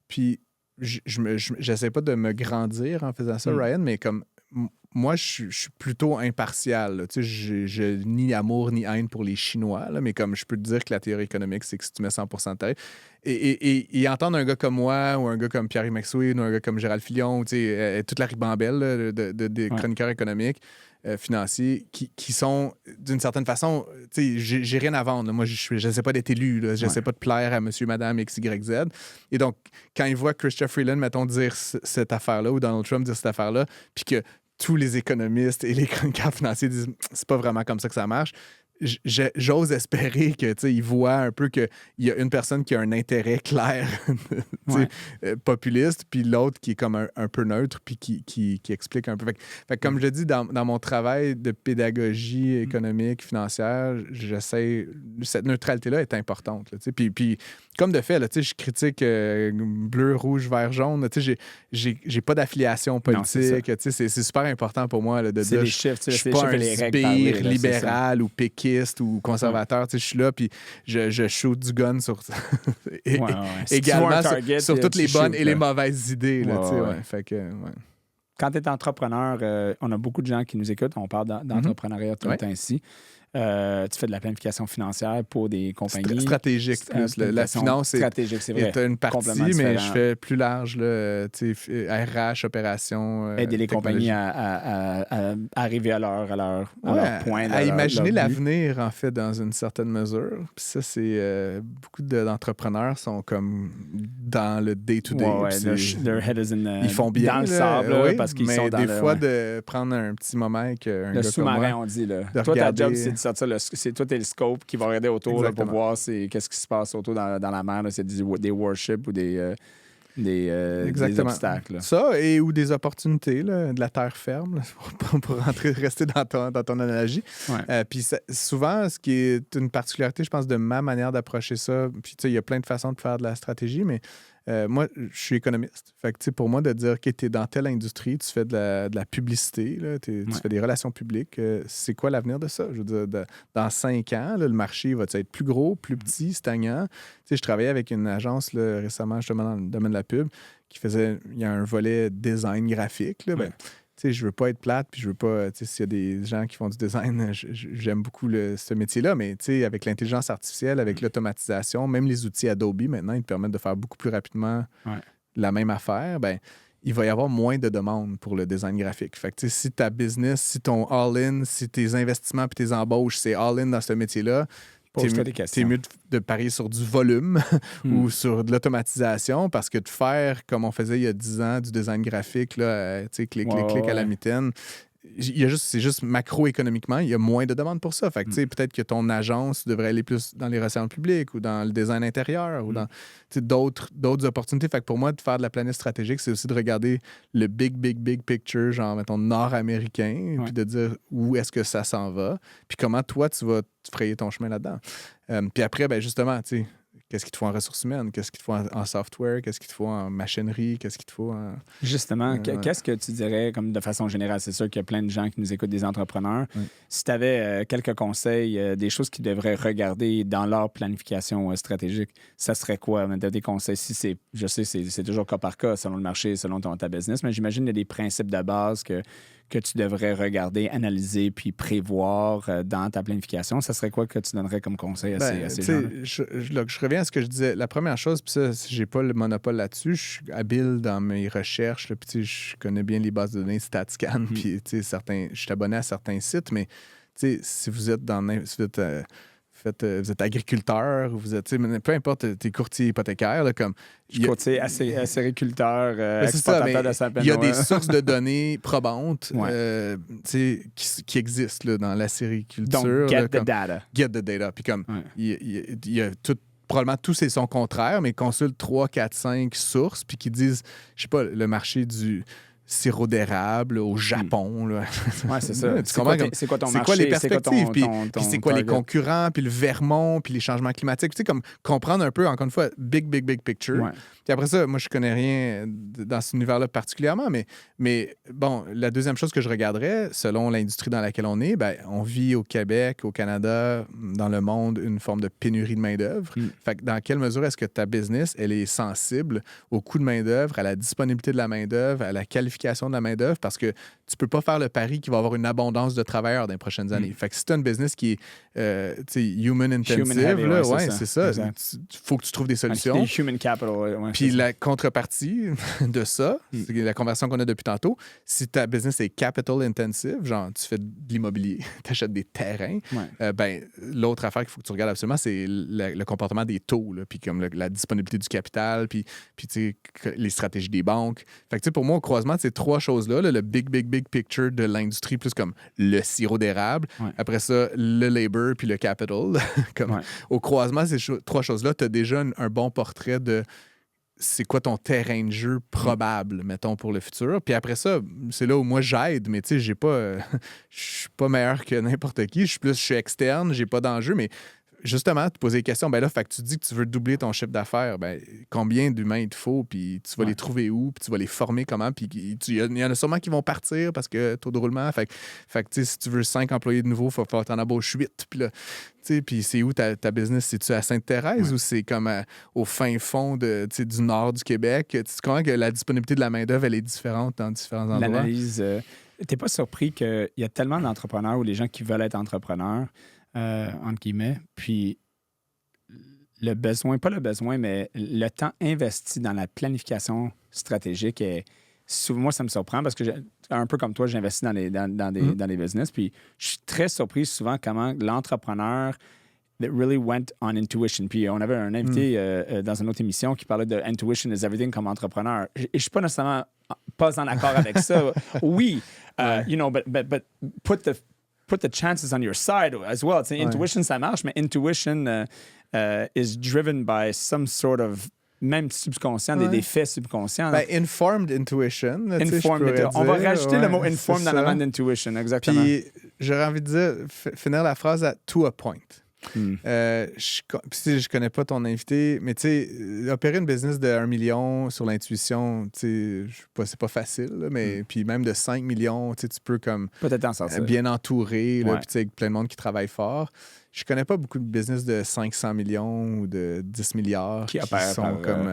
Puis... J'essaie pas de me grandir en faisant ça, Ryan, mais comme moi, je suis plutôt impartial. Là. Tu sais, je ni amour ni haine pour les Chinois, là, mais comme je peux te dire que la théorie économique, c'est que si tu mets 100% de tarif, et entendre un gars comme moi ou un gars comme Pierre McSween ou un gars comme Gérald Filion, tu sais, toute la ribambelle là, des chroniqueurs économiques, financiers qui sont, d'une certaine façon, tu sais, j'ai rien à vendre. Là. Moi, je n'essaie pas d'être élu. Je n'essaie pas de plaire à monsieur, madame, X, Y, Z. Et donc, quand ils voient Chrystia Freeland, mettons, dire cette affaire-là ou Donald Trump dire cette affaire-là, puis que tous les économistes et les chroniqueurs financiers disent c'est pas vraiment comme ça que ça marche, j'ose espérer qu'ils voient un peu qu'il y a une personne qui a un intérêt clair populiste, puis l'autre qui est comme un peu neutre, puis qui explique un peu. Fait comme je dis, dans mon travail de pédagogie économique, financière, j'essaie... Cette neutralité-là est importante. Puis comme de fait, là, je critique bleu, rouge, vert, jaune. J'ai pas d'affiliation politique. C'est super important pour moi là, de dire je suis pas un sbire libéral ou péquiste ou conservateur. Je suis là, puis je shoot du gun sur... également sur toutes les bonnes et les mauvaises idées. Là, Fait que, Quand tu es entrepreneur, on a beaucoup de gens qui nous écoutent. On parle d'entrepreneuriat tout le temps ici. Tu fais de la planification financière pour des compagnies. Stratégique plus. La finance est une partie, mais je fais plus large. Là, RH, opération. Aider les compagnies à arriver à leur point. À imaginer l'avenir, en fait, dans une certaine mesure. Puis ça, c'est... beaucoup d'entrepreneurs sont comme dans le day-to-day. Their head is ils font bien. Dans le sable, parce qu'ils sont dans des fois, de prendre un petit moment avec un le gars sous-marin, comme moi, on dit. Là. Toi, ta job, c'est de sortir c'est toi, t'es le scope qui va regarder autour là, pour voir qu'est-ce qui se passe autour dans la mer. Là. C'est des warships ou des obstacles. Là. Ça, ou des opportunités, là, de la terre ferme, là, pour rester dans ton analogie. Ouais. Puis souvent, ce qui est une particularité, je pense, de ma manière d'approcher ça, puis il y a plein de façons de faire de la stratégie, mais moi, je suis économiste. Fait que, pour moi, de dire, OK, tu es dans telle industrie, tu fais de la publicité, là, tu fais des relations publiques, c'est quoi l'avenir de ça? Je veux dire, dans 5 ans, là, le marché va être plus gros, plus petit, stagnant. Je travaillais avec une agence là, récemment, justement, dans le domaine de la pub, il y a un volet design graphique. Là, je veux pas être plate, puis je veux pas... S'il y a des gens qui font du design, j'aime beaucoup ce métier-là, mais avec l'intelligence artificielle, avec l'automatisation, même les outils Adobe, maintenant, ils te permettent de faire beaucoup plus rapidement la même affaire. Il va y avoir moins de demandes pour le design graphique. Fait que, si ta business, si ton all-in, si tes investissements puis tes embauches, c'est all-in dans ce métier-là, t'es mieux de parier sur du volume ou sur de l'automatisation, parce que de faire, comme on faisait il y a 10 ans, du design graphique, là, clic à la mitaine, c'est juste macroéconomiquement, il y a moins de demandes pour ça. Fait que, peut-être que ton agence devrait aller plus dans les relations publiques ou dans le design intérieur ou dans d'autres opportunités. Fait que pour moi, de faire de la planète stratégique, c'est aussi de regarder le big picture, genre, mettons, nord-américain, puis de dire où est-ce que ça s'en va, puis comment toi, tu vas te frayer ton chemin là-dedans. Puis après, justement, tu sais, qu'est-ce qu'il te faut en ressources humaines? Qu'est-ce qu'il te faut en software? Qu'est-ce qu'il te faut en machinerie? Qu'est-ce qu'il te faut en... Justement, qu'est-ce que tu dirais, comme de façon générale? C'est sûr qu'il y a plein de gens qui nous écoutent, des entrepreneurs. Si tu avais quelques conseils, des choses qu'ils devraient regarder dans leur planification stratégique, ça serait quoi? Des conseils? Je sais, c'est toujours cas par cas, selon le marché, selon ta business, mais j'imagine qu'il y a des principes de base que que tu devrais regarder, analyser puis prévoir dans ta planification, ça serait quoi que tu donnerais comme conseil à ces gens-là? Je reviens à ce que je disais. La première chose, puis ça, j'ai pas le monopole là-dessus, je suis habile dans mes recherches, là, puis je connais bien les bases de données StatScan, puis je suis abonné à certains sites, mais si vous êtes vous êtes agriculteur, vous êtes, peu importe, t'es courtier hypothécaire. Là, comme, courtier, acériculteur, exportateur de sapin. Il y a des sources de données probantes qui existent là, dans l'acériculture. Donc, get the data. Get the data. Puis comme, il y a probablement tous c'est son contraire, mais consulte 3, 4, 5 sources, puis qui disent, je sais pas, le marché du sirop d'érable au Japon. Là. Ouais, c'est ça. C'est quoi ton marché? C'est quoi les perspectives? Puis c'est quoi les concurrents? Puis le Vermont? Puis les changements climatiques? Tu sais, comme comprendre un peu, encore une fois, big picture. Ouais. Puis après ça, moi, je connais rien dans cet univers-là particulièrement, mais bon, la deuxième chose que je regarderais, selon l'industrie dans laquelle on est, on vit au Québec, au Canada, dans le monde, une forme de pénurie de main-d'œuvre. Fait que dans quelle mesure est-ce que ta business, elle est sensible au coût de main-d'œuvre, à la disponibilité de la main-d'œuvre, à la qualification de la main-d'œuvre, parce que tu peux pas faire le pari qu'il va y avoir une abondance de travailleurs dans les prochaines années. Fait que si tu as une business qui est human intensive, c'est ça. Il faut que tu trouves des solutions. Human capital, puis la contrepartie de ça, c'est la conversion qu'on a depuis tantôt, si ta business est capital intensive, genre tu fais de l'immobilier, tu achètes des terrains, l'autre affaire qu'il faut que tu regardes absolument, c'est le comportement des taux, là, puis comme la disponibilité du capital, puis les stratégies des banques. Fait que pour moi, au croisement de ces trois choses-là, le big picture de l'industrie, plus comme le sirop d'érable, après ça, le labor, puis le capital. Au croisement de ces trois choses-là, tu as déjà un bon portrait de c'est quoi ton terrain de jeu probable, mettons, pour le futur. Puis après ça, c'est là où moi j'aide, mais tu sais, je suis pas meilleur que n'importe qui. Je suis externe, j'ai pas d'enjeu, mais justement, te poser des questions, fait que tu dis que tu veux doubler ton chiffre d'affaires, combien d'humains il te faut, puis tu vas les trouver où, puis tu vas les former comment, puis il y en a sûrement qui vont partir parce que taux de roulement, fait que si tu veux 5 employés de nouveau, il va falloir que t'en embauches 8, puis là, puis c'est où ta business? C'est-tu à Sainte-Thérèse ou c'est comme au fin fond du nord du Québec? Tu comprends que la disponibilité de la main-d'œuvre, elle est différente dans différents endroits? L'analyse, t'es pas surpris qu'il y a tellement d'entrepreneurs ou les gens qui veulent être entrepreneurs, entre guillemets, puis le besoin, pas le besoin, mais le temps investi dans la planification stratégique est souvent, moi, ça me surprend parce que, un peu comme toi, j'investis dans des business, puis je suis très surpris souvent comment l'entrepreneur that really went on intuition. Puis on avait un invité dans une autre émission qui parlait de intuition is everything comme entrepreneur. Et je suis pas nécessairement pas en accord avec ça. Oui, but put the chances on your side as well. Intuition, ça marche, mais intuition is driven by some sort of même subconscient, des faits subconscients. Informed intuition. On va rajouter le mot informed dans la bande d'intuition, exactement. Puis j'aurais envie de dire, finir la phrase à to a point. Je connais pas ton invité, mais tu sais, opérer une business de 1 million sur l'intuition, tu sais, c'est pas facile, là, mais puis même de 5 millions, tu peux comme peut-être en sortir. Bien entouré, puis tu sais, plein de monde qui travaille fort. Je connais pas beaucoup de business de 500 millions ou de 10 milliards qui sont comme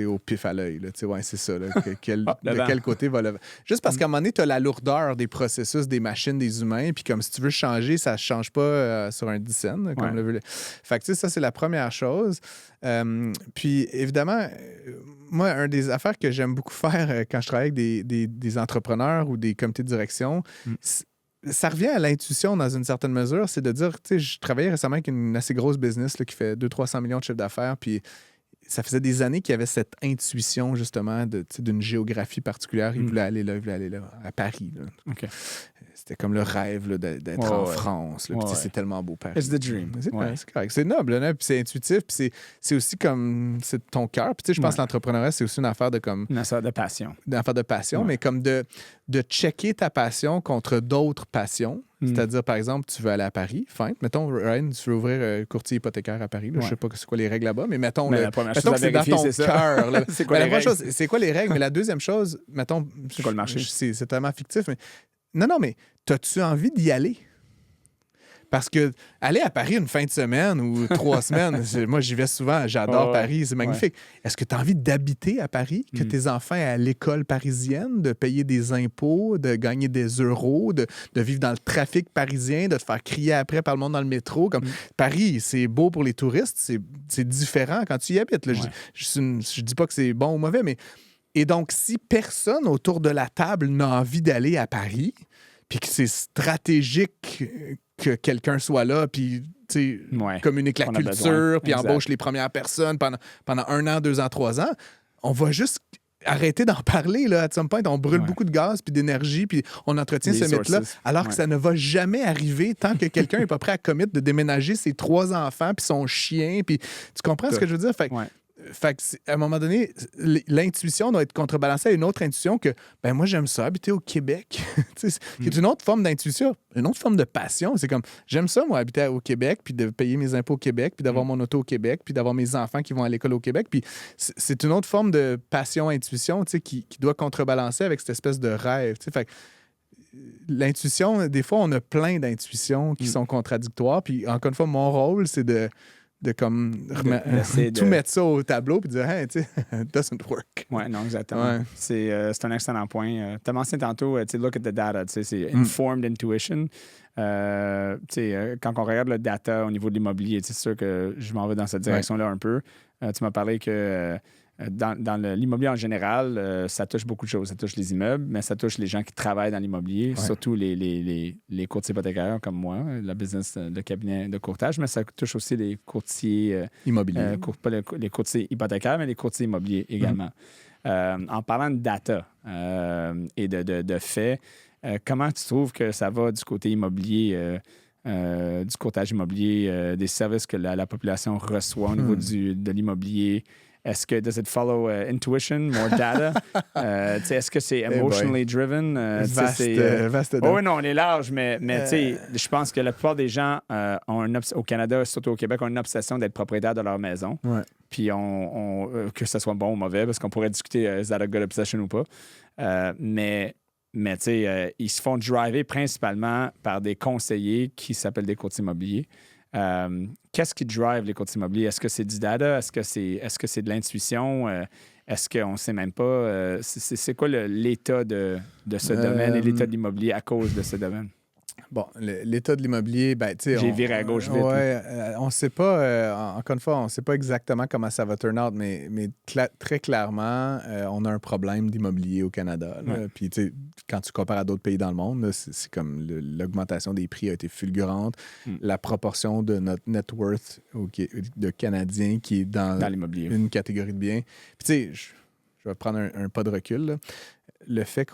au pif à l'œil. C'est ça. Là, de quel côté va le... Juste parce qu'à un moment donné, tu as la lourdeur des processus, des machines, des humains, puis comme si tu veux changer, ça ne change pas sur un 10 cents. Comme le veut. Fait que ça, c'est la première chose. Puis évidemment, moi, une des affaires que j'aime beaucoup faire quand je travaille avec des entrepreneurs ou des comités de direction, ça revient à l'intuition dans une certaine mesure, c'est de dire, tu sais, je travaillais récemment avec une assez grosse business là, qui fait 200-300 millions de chiffre d'affaires, puis ça faisait des années qu'il y avait cette intuition, justement, d'une géographie particulière. Il voulait aller là, à Paris. Là. Okay. C'était comme le rêve là, d'être en France. Là, puis c'est tellement beau, Paris. It's the dream. C'est correct. C'est noble, là, puis c'est intuitif, puis c'est aussi comme c'est ton cœur. Puis tu sais, je pense que l'entrepreneuriat, c'est aussi une affaire de comme... Une affaire de passion. Une affaire de passion, mais comme de checker ta passion contre d'autres passions. C'est-à-dire, par exemple, tu veux aller à Paris, fine. Mettons, Ryan, tu veux ouvrir un courtier hypothécaire à Paris. Je ne sais pas c'est quoi les règles là-bas, mais mettons que c'est dans ton cœur. C'est quoi les règles? C'est quoi les règles? Mais la deuxième chose, mettons... C'est quoi le marché? C'est tellement fictif, mais... Non, mais t'as-tu envie d'y aller? Parce que aller à Paris une fin de semaine ou 3 semaines, moi, j'y vais souvent. J'adore Paris. C'est magnifique. Ouais. Est-ce que tu as envie d'habiter à Paris? Que tes enfants aient à l'école parisienne, de payer des impôts, de gagner des euros, de vivre dans le trafic parisien, de te faire crier après par le monde dans le métro? Comme Paris, c'est beau pour les touristes. C'est différent quand tu y habites. Là. Ouais. Je dis pas que c'est bon ou mauvais, mais... Et donc, si personne autour de la table n'a envie d'aller à Paris, puis que c'est stratégique que quelqu'un soit là, puis communique la culture, puis embauche les premières personnes pendant 1 an, 2 ans, 3 ans, on va juste arrêter d'en parler. Là, à some point, on brûle beaucoup de gaz, puis d'énergie, puis on entretient ce mythe-là, alors que ça ne va jamais arriver tant que quelqu'un n'est pas prêt à commettre de déménager ses 3 enfants, puis son chien, puis tu comprends ce que je veux dire? Fait que, à un moment donné, l'intuition doit être contrebalancée à une autre intuition que, ben moi, j'aime ça, habiter au Québec. qui est une autre forme d'intuition, une autre forme de passion. C'est comme, j'aime ça, moi, habiter au Québec, puis de payer mes impôts au Québec, puis d'avoir mon auto au Québec, puis d'avoir mes enfants qui vont à l'école au Québec. Puis c'est une autre forme de passion-intuition qui doit contrebalancer avec cette espèce de rêve. Fait que, l'intuition, des fois, on a plein d'intuitions qui sont contradictoires. Puis, encore une fois, mon rôle, c'est de mettre ça au tableau et de dire, hey, tu sais, it doesn't work. Oui, non, exactement. Ouais. C'est un excellent point. Tu as mentionné tantôt, tu sais, look at the data, c'est informed intuition. Quand on regarde le data au niveau de l'immobilier, c'est sûr que je m'en vais dans cette direction-là un peu. Tu m'as parlé que dans l'immobilier en général, ça touche beaucoup de choses. Ça touche les immeubles, mais ça touche les gens qui travaillent dans l'immobilier, surtout les courtiers hypothécaires comme moi, la business de cabinet de courtage, mais ça touche aussi les courtiers immobiliers. Pas les courtiers hypothécaires, mais les courtiers immobiliers également. En parlant de data et de faits, comment tu trouves que ça va du côté immobilier, du courtage immobilier, des services que la population reçoit au niveau de l'immobilier? Est-ce que does it follow intuition, more data? Est-ce que c'est emotionally driven? Vaste oui, non, on est large, mais je pense que la plupart des gens au Canada, surtout au Québec, ont une obsession d'être propriétaire de leur maison. Ouais. Puis que ce soit bon ou mauvais, parce qu'on pourrait discuter is that a good obsession ou pas. Mais tu sais, ils se font driver principalement par des conseillers qui s'appellent des courtiers immobiliers. Qu'est-ce qui drive les courtiers immobiliers? Est-ce que c'est du data? Est-ce que c'est de l'intuition? Est-ce qu'on ne sait même pas? C'est quoi l'état de ce domaine et l'état de l'immobilier à cause de ce domaine? Bon, l'état de l'immobilier, ben, tu sais... J'ai viré à gauche vite. On ne sait pas, encore une fois, on ne sait pas exactement comment ça va turn out, mais très clairement, on a un problème d'immobilier au Canada. Puis, tu sais, quand tu compares à d'autres pays dans le monde, là, c'est comme l'augmentation des prix a été fulgurante. La proportion de notre net worth de Canadiens qui est dans l'immobilier, une catégorie de biens. Puis, tu sais, je vais prendre un pas de recul. Là. Le fait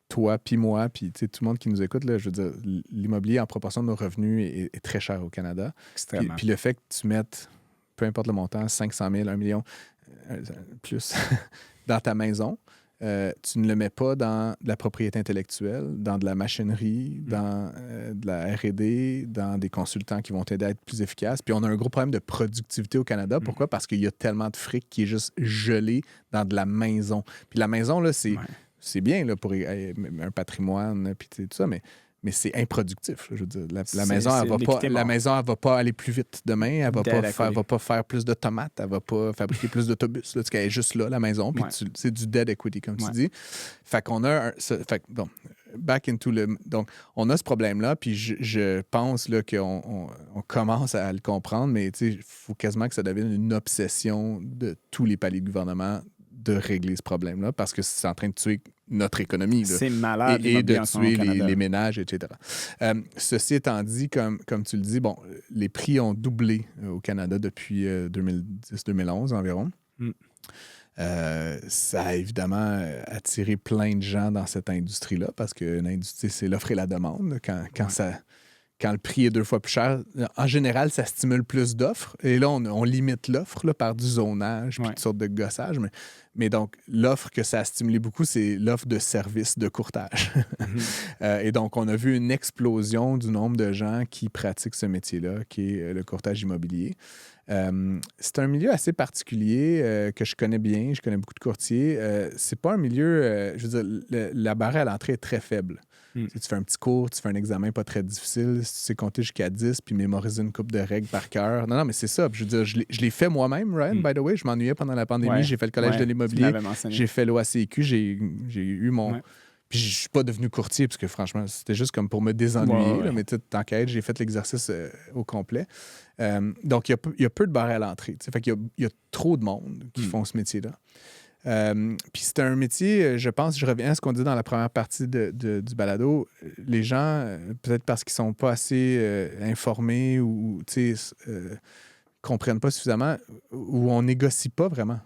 toi, puis moi, puis tout le monde qui nous écoute, là, je veux dire, l'immobilier en proportion de nos revenus est très cher au Canada. Extrêmement. Puis le fait que tu mettes, peu importe le montant, 500 000, 1 million, plus, dans ta maison, tu ne le mets pas dans de la propriété intellectuelle, dans de la machinerie, dans de la R&D, dans des consultants qui vont t'aider à être plus efficace. Puis on a un gros problème de productivité au Canada. Pourquoi? Parce qu'il y a tellement de fric qui est juste gelé dans de la maison. Puis la maison, là, c'est... Ouais. C'est bien là, pour un patrimoine, puis tout ça, mais c'est improductif. Je veux dire, la maison, elle va pas aller plus vite demain. Elle va pas faire plus de tomates. Elle va pas fabriquer plus d'autobus. Là, elle est juste là, la maison. Puis c'est du dead equity, comme tu dis. Fait qu'on a back into donc, on a ce problème-là, puis je pense là, qu'on commence à le comprendre, mais il faut quasiment que ça devienne une obsession de tous les paliers de gouvernement de régler ce problème-là parce que c'est en train de tuer notre économie. Là, c'est malade. Et de tuer les ménages, etc. Ceci étant dit, comme tu le dis, bon, les prix ont doublé au Canada depuis 2010-2011 environ. Ça a évidemment attiré plein de gens dans cette industrie-là parce que l'industrie, c'est l'offre et la demande. Quand le prix est 2 fois plus cher, en général, ça stimule plus d'offres. Et là, on limite l'offre là, par du zonage puis toutes sortes de gossages. Mais donc, l'offre que ça a stimulé beaucoup, c'est l'offre de services de courtage. Et donc, on a vu une explosion du nombre de gens qui pratiquent ce métier-là, qui est le courtage immobilier. C'est un milieu assez particulier que je connais bien. Je connais beaucoup de courtiers. C'est pas un milieu... je veux dire, la barrière à l'entrée est très faible. Tu fais un petit cours, tu fais un examen pas très difficile, si tu sais compter jusqu'à 10 puis mémoriser une couple de règles par cœur. Non, mais c'est ça. Je veux dire, je l'ai fait moi-même, Ryan, by the way. Je m'ennuyais pendant la pandémie. J'ai fait le collège de l'immobilier. J'ai fait l'OACQ. J'ai eu mon... Puis je suis pas devenu courtier parce que franchement, c'était juste comme pour me désennuyer. Là, mais tant qu'à être, j'ai fait l'exercice au complet. Donc, il y a peu de barrières à l'entrée. Fait qu'il y a trop de monde qui font ce métier-là. Puis c'est un métier, je pense, je reviens à ce qu'on dit dans la première partie du balado, les gens, peut-être parce qu'ils sont pas assez informés ou comprennent pas suffisamment, ou on négocie pas vraiment.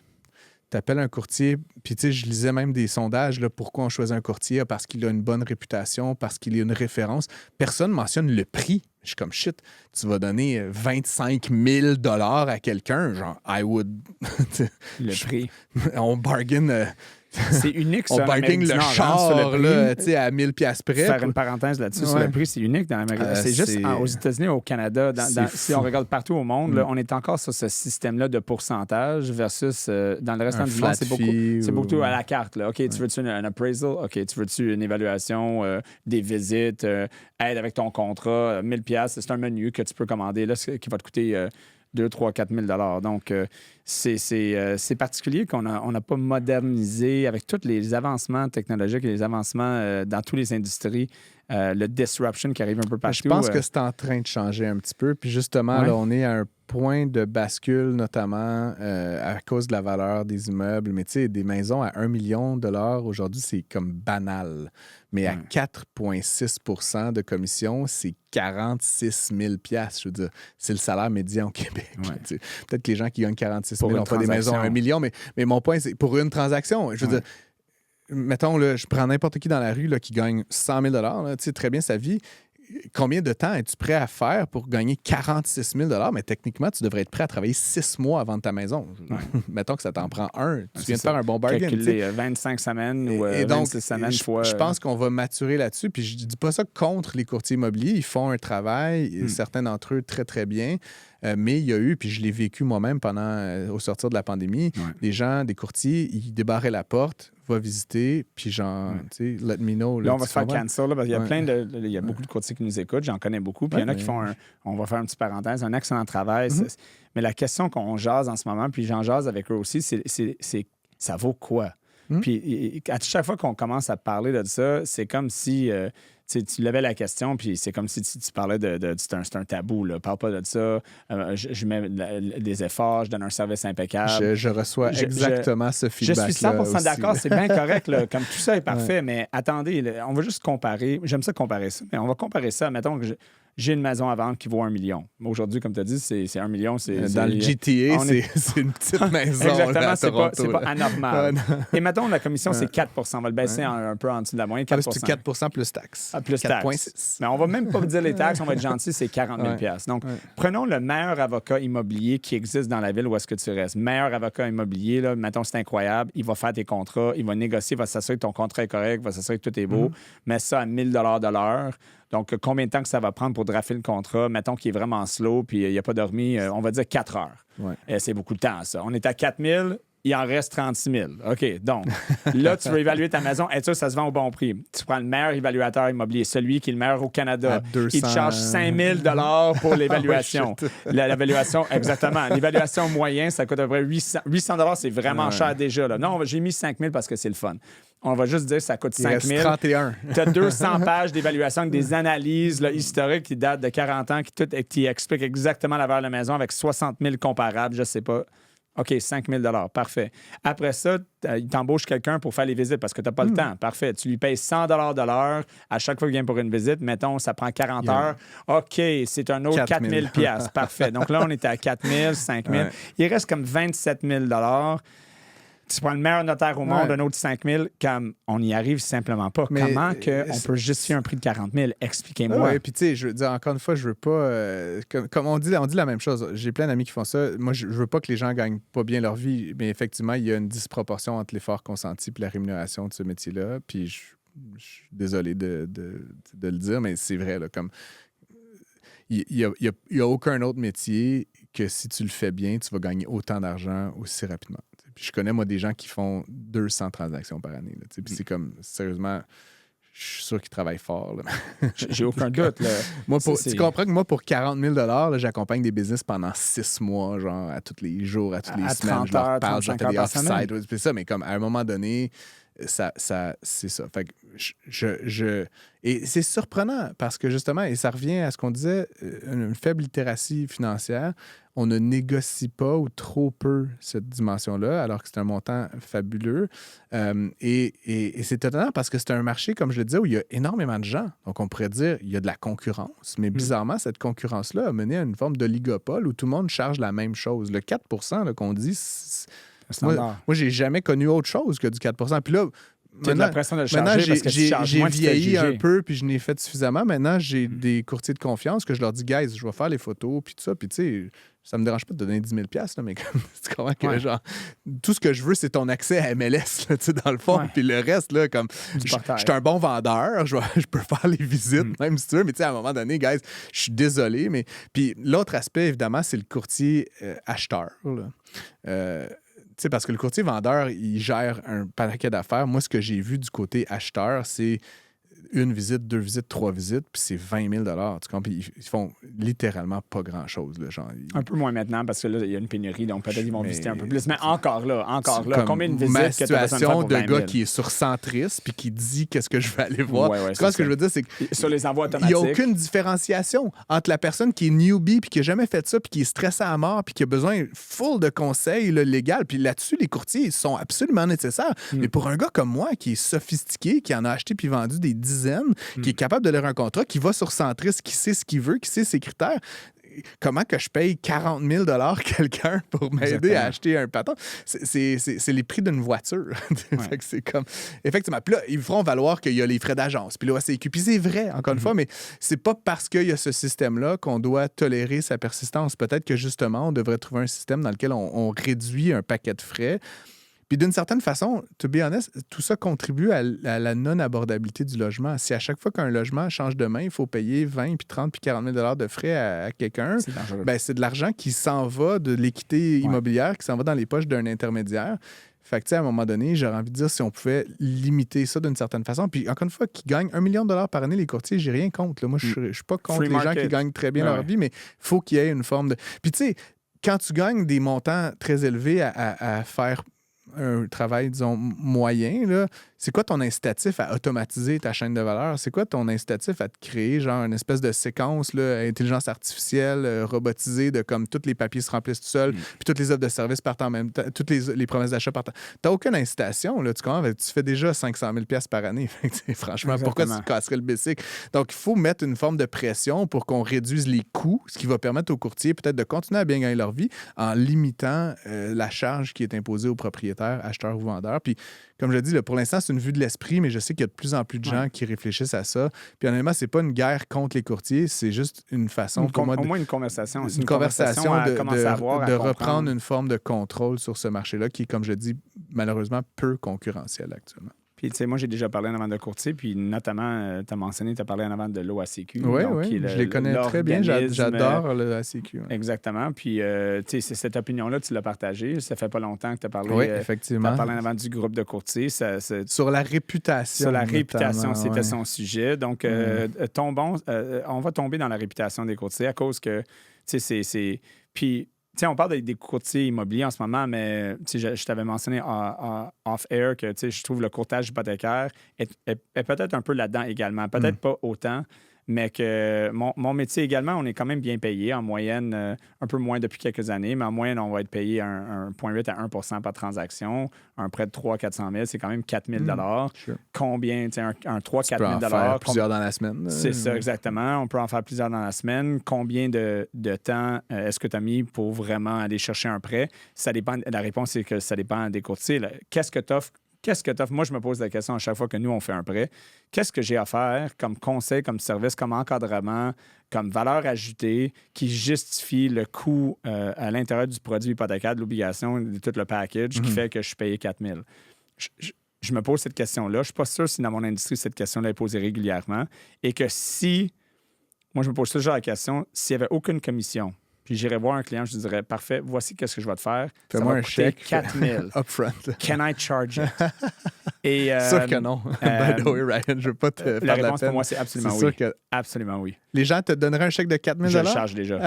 Tu appelles un courtier, puis tu sais, je lisais même des sondages, là, pourquoi on choisit un courtier, parce qu'il a une bonne réputation, parce qu'il a une référence. Personne mentionne le prix. Je suis comme, shit, tu vas donner 25 000 $ à quelqu'un, genre, I would... le prix. On bargain... C'est unique, ça. On bargain le char là, à 1000 $ près. Faire une parenthèse là-dessus sur le prix, c'est unique dans l'Amérique. C'est juste aux États-Unis, au Canada. Si on regarde partout au monde, là, on est encore sur ce système-là de pourcentage versus dans le restant du monde, c'est beaucoup à la carte. Là. OK, tu veux-tu un appraisal? OK, tu veux-tu une évaluation, des visites, aide avec ton contrat, 1000 $. C'est un menu que tu peux commander là, qui va te coûter 2, 3, 4 000 $. Donc, c'est particulier qu'on n'a pas modernisé avec tous les avancements technologiques et les avancements dans toutes les industries, le disruption qui arrive un peu partout. Je pense que c'est en train de changer un petit peu. Puis justement, là, on est à un point de bascule, notamment à cause de la valeur des immeubles. Mais tu sais, des maisons à 1 million $ aujourd'hui, c'est comme banal. Mais à 4,6 % de commission, c'est 46 000 $. Je veux dire, c'est le salaire médian au Québec. Peut-être que les gens qui gagnent 46 000 n'ont pas des maisons à 1 million, mais mon point, c'est pour une transaction. Je veux dire, mettons, là, je prends n'importe qui dans la rue là, qui gagne 100 000 $, tu sais très bien sa vie. Combien de temps es-tu prêt à faire pour gagner 46 000 $? Mais techniquement, tu devrais être prêt à travailler 6 mois avant de ta maison. Mettons que ça t'en prend un. Tu viens de faire un bon bargain. Calculer 25 semaines ou 26 semaines fois. Je pense qu'on va maturer là-dessus. Puis je dis pas ça contre les courtiers immobiliers. Ils font un travail, certains d'entre eux très, très bien. Mais il y a eu, puis je l'ai vécu moi-même au sortir de la pandémie, des gens, des courtiers, ils débarraient la porte, va visiter, puis genre, tu sais, let me know. Là on va se faire cancel, là, parce qu'il y a il y a beaucoup de courtiers qui nous écoutent, j'en connais beaucoup, puis il y en a qui font on va faire une petite parenthèse, un excellent travail. Mais la question qu'on jase en ce moment, puis j'en jase avec eux aussi, c'est ça vaut quoi? Puis à chaque fois qu'on commence à parler de ça, c'est comme si... tu levais la question, puis c'est comme si tu parlais c'est un tabou. Là. Parle pas de ça. Je mets des efforts, je donne un service impeccable. Je reçois exactement ce feedback-là. Je suis 100% d'accord, c'est bien correct. Là, comme tout ça est parfait, mais attendez, là, on va juste comparer. J'aime ça comparer ça, mais on va comparer ça. Mettons que j'ai une maison à vendre qui vaut 1 million. Aujourd'hui, comme tu as dit, c'est 1 million. Dans le GTA, c'est une petite maison. Exactement, là, c'est pas anormal. Et mettons, la commission, c'est 4 %. On va le baisser un peu en dessous de la moyenne. 4 % c'est 4 % plus taxes. Plus taxes. Mais on va même pas dire les taxes, on va être gentil, c'est 40 000 $. Donc, prenons le meilleur avocat immobilier qui existe dans la ville où est-ce que tu restes. Meilleur avocat immobilier, là, mettons, c'est incroyable. Il va faire tes contrats, il va négocier, il va s'assurer que ton contrat est correct, il va s'assurer que tout est beau. Mets ça à 1 000 $ de l'heure. Donc, combien de temps que ça va prendre pour drafter le contrat? Mettons qu'il est vraiment slow, puis il n'y a pas dormi, on va dire 4 heures. C'est beaucoup de temps, ça. On est à 4 000, il en reste 36 000. OK, donc, là, tu veux évaluer ta maison. Être sûr que ça se vend au bon prix. Tu prends le meilleur évaluateur immobilier, celui qui est le meilleur au Canada. Il te charge 5 000 $ pour l'évaluation. L'évaluation, exactement. L'évaluation moyenne, ça coûte à peu près 800 $. C'est vraiment cher déjà. Là. Non, j'ai mis 5 000 parce que c'est le fun. On va juste dire que ça coûte 5 000. 31. Tu as 200 pages d'évaluation avec des analyses là, historiques qui datent de 40 ans, qui expliquent exactement la valeur de la maison avec 60 000 comparables, je ne sais pas. OK, 5 000 $, parfait. Après ça, il t'embauche quelqu'un pour faire les visites parce que tu n'as pas le temps. Parfait. Tu lui payes 100 $ de l'heure à chaque fois qu'il vient pour une visite. Mettons, ça prend 40 heures. OK, c'est un autre 4 000 $. Parfait. Donc là, on est à 4 000, 5 000. Il reste comme 27 000 $. Tu prends le meilleur notaire au monde, un autre 5 000, comme on n'y arrive simplement pas. Mais comment on peut justifier un prix de 40 000? Expliquez-moi. Oui, puis tu sais, je veux dire, encore une fois, je veux pas... comme on dit la même chose. J'ai plein d'amis qui font ça. Moi, je veux pas que les gens gagnent pas bien leur vie, mais effectivement, il y a une disproportion entre l'effort consenti et la rémunération de ce métier-là. Puis je suis désolé de le dire, mais c'est vrai. Là, comme il y a aucun autre métier que si tu le fais bien, tu vas gagner autant d'argent aussi rapidement. Puis je connais, moi, des gens qui font 200 transactions par année. Là, puis c'est comme, sérieusement, je suis sûr qu'ils travaillent fort. Là. J'ai aucun doute. Là. Tu comprends que moi, pour 40 000 là, j'accompagne des business pendant 6 mois, genre à tous les jours, à toutes les semaines. Je leur parle, je fais des off-site. C'est ça, mais comme à un moment donné, ça c'est ça. Fait que et c'est surprenant parce que justement, et ça revient à ce qu'on disait, une faible littératie financière, on ne négocie pas ou trop peu cette dimension-là, alors que c'est un montant fabuleux. Et c'est étonnant parce que c'est un marché, comme je le disais, où il y a énormément de gens. Donc, on pourrait dire qu'il y a de la concurrence, mais bizarrement, cette concurrence-là a mené à une forme d'oligopole où tout le monde charge la même chose. Le 4 là, qu'on dit, moi, j'ai jamais connu autre chose que du 4 Puis là, maintenant, j'ai vieilli un peu, puis je n'ai fait suffisamment. Maintenant, j'ai des courtiers de confiance que je leur dis, guys, je vais faire les photos, puis tout ça. Puis tu sais, ça me dérange pas de donner 10 000 là, mais comme, tu comprends que genre, tout ce que je veux, c'est ton accès à MLS, là, dans le fond. Puis le reste, là, comme, je suis un bon vendeur, je peux faire les visites, même si tu veux. Mais tu sais, à un moment donné, guys, je suis désolé. Mais puis l'autre aspect, évidemment, c'est le courtier acheteur, là. Tu sais, parce que le courtier-vendeur, il gère un paquet d'affaires. Moi, ce que j'ai vu du côté acheteur, c'est 1 visite, 2 visites, 3 visites, puis c'est 20 000 tu comprends? Ils font littéralement pas grand-chose. Là, genre, un peu moins maintenant, parce que là, il y a une pénurie, donc peut-être qu'ils vont visiter un peu plus. Mais encore là, combien de visites ma que tu as besoin de faire pour 20 000? gars qui est sur Centris puis qui dit qu'est-ce que je vais aller voir. Ce que je veux dire, c'est que sur les envois automatiques, il n'y a aucune différenciation entre la personne qui est newbie puis qui n'a jamais fait ça puis qui est stressée à mort puis qui a besoin full de conseils légaux. Puis là-dessus, les courtiers sont absolument nécessaires. Mais pour un gars comme moi qui est sophistiqué, qui en a acheté puis vendu des dizaines, qui est capable de lire un contrat, qui va sur Centris, qui sait ce qu'il veut, qui sait ses critères. Comment que je paye 40 000 quelqu'un pour m'aider à acheter un patent? C'est les prix d'une voiture. Fait que c'est comme... Effectivement. Puis là, ils feront valoir qu'il y a les frais d'agence, puis l'OACQ. Puis c'est vrai, encore une fois, mais c'est pas parce qu'il y a ce système-là qu'on doit tolérer sa persistance. Peut-être que, justement, on devrait trouver un système dans lequel on réduit un paquet de frais. Puis d'une certaine façon, to be honest, tout ça contribue à la non-abordabilité du logement. Si à chaque fois qu'un logement change de main, il faut payer 20, puis 30, puis 40 000 de frais à quelqu'un, c'est de l'argent qui s'en va de l'équité immobilière, qui s'en va dans les poches d'un intermédiaire. Fait que, tu sais, à un moment donné, j'aurais envie de dire si on pouvait limiter ça d'une certaine façon. Puis, encore une fois, qui gagnent 1 million de dollars par année, les courtiers, j'ai rien contre. Là. Moi, je suis pas contre les gens qui gagnent très bien leur vie, mais il faut qu'il y ait une forme de... Puis, tu sais, quand tu gagnes des montants très élevés à faire un travail, disons, moyen, là, c'est quoi ton incitatif à automatiser ta chaîne de valeur? C'est quoi ton incitatif à te créer, genre, une espèce de séquence, là, intelligence artificielle, robotisée, de comme tous les papiers se remplissent tout seuls, puis toutes les offres de services partent en même temps, toutes les promesses d'achat partent. T'as aucune incitation, là, tu comprends? Tu fais déjà 500 000 $ par année. Franchement, exactement. Pourquoi tu casserais le bicycle? Donc, il faut mettre une forme de pression pour qu'on réduise les coûts, ce qui va permettre aux courtiers peut-être de continuer à bien gagner leur vie en limitant la charge qui est imposée aux propriétaires, acheteurs ou vendeurs. Puis, comme je dis, là, pour l'instant, c'est une vue de l'esprit, mais je sais qu'il y a de plus en plus de gens qui réfléchissent à ça. Puis honnêtement, c'est pas une guerre contre les courtiers, c'est juste une façon pour moi au moins une conversation. Une conversation de reprendre une forme de contrôle sur ce marché-là qui est, comme je dis, malheureusement peu concurrentiel actuellement. Puis, tu sais, moi, j'ai déjà parlé en avant de courtier, puis notamment, tu as mentionné, tu as parlé en avant de l'OACQ. Oui, je les connais très bien. J'adore l'OACQ. Ouais. Exactement. Puis, tu sais, cette opinion-là, tu l'as partagée. Ça fait pas longtemps que tu as parlé. Oui, effectivement. Tu as parlé en avant du groupe de courtiers. Sur la réputation. Sur la réputation, c'était son sujet. Donc, on va tomber dans la réputation des courtiers à cause que, tu sais, c'est... Puis, tu sais, on parle des courtiers immobiliers en ce moment, mais je t'avais mentionné off-air que je trouve le courtage hypothécaire est peut-être un peu là-dedans également. Peut-être pas autant, mais que mon métier également, on est quand même bien payé. En moyenne, un peu moins depuis quelques années, mais en moyenne, on va être payé 1,8 à 1 % par transaction. Un prêt de 300 000 à 400 000, c'est quand même 4 000 Sure. Combien? Un 3 4 000 Tu peux en faire plusieurs dans la semaine. C'est ça, exactement. On peut en faire plusieurs dans la semaine. Combien de temps est-ce que tu as mis pour vraiment aller chercher un prêt? Ça dépend. La réponse, c'est que ça dépend des courtiers. Qu'est-ce que tu offres? Moi, je me pose la question à chaque fois que nous, on fait un prêt. Qu'est-ce que j'ai à faire comme conseil, comme service, comme encadrement, comme valeur ajoutée qui justifie le coût à l'intérieur du produit hypothécaire, de l'obligation, de tout le package qui fait que je suis payé 4 000? Je me pose cette question-là. Je ne suis pas sûr si dans mon industrie, cette question-là est posée régulièrement. Et que si... Moi, je me pose toujours la question, s'il n'y avait aucune commission, Puis j'irais voir un client, je lui dirais, parfait, voici qu'est-ce que je vais te faire. Fais-moi un chèque. 4 000. Upfront. Can I charge it? Et, sûr que non. By the way, Ryan, je veux pas te faire la de la réponse peine. pour moi, c'est absolument oui. Sûr que Absolument oui. les gens te donneraient un chèque de 4 000 Je le charge déjà.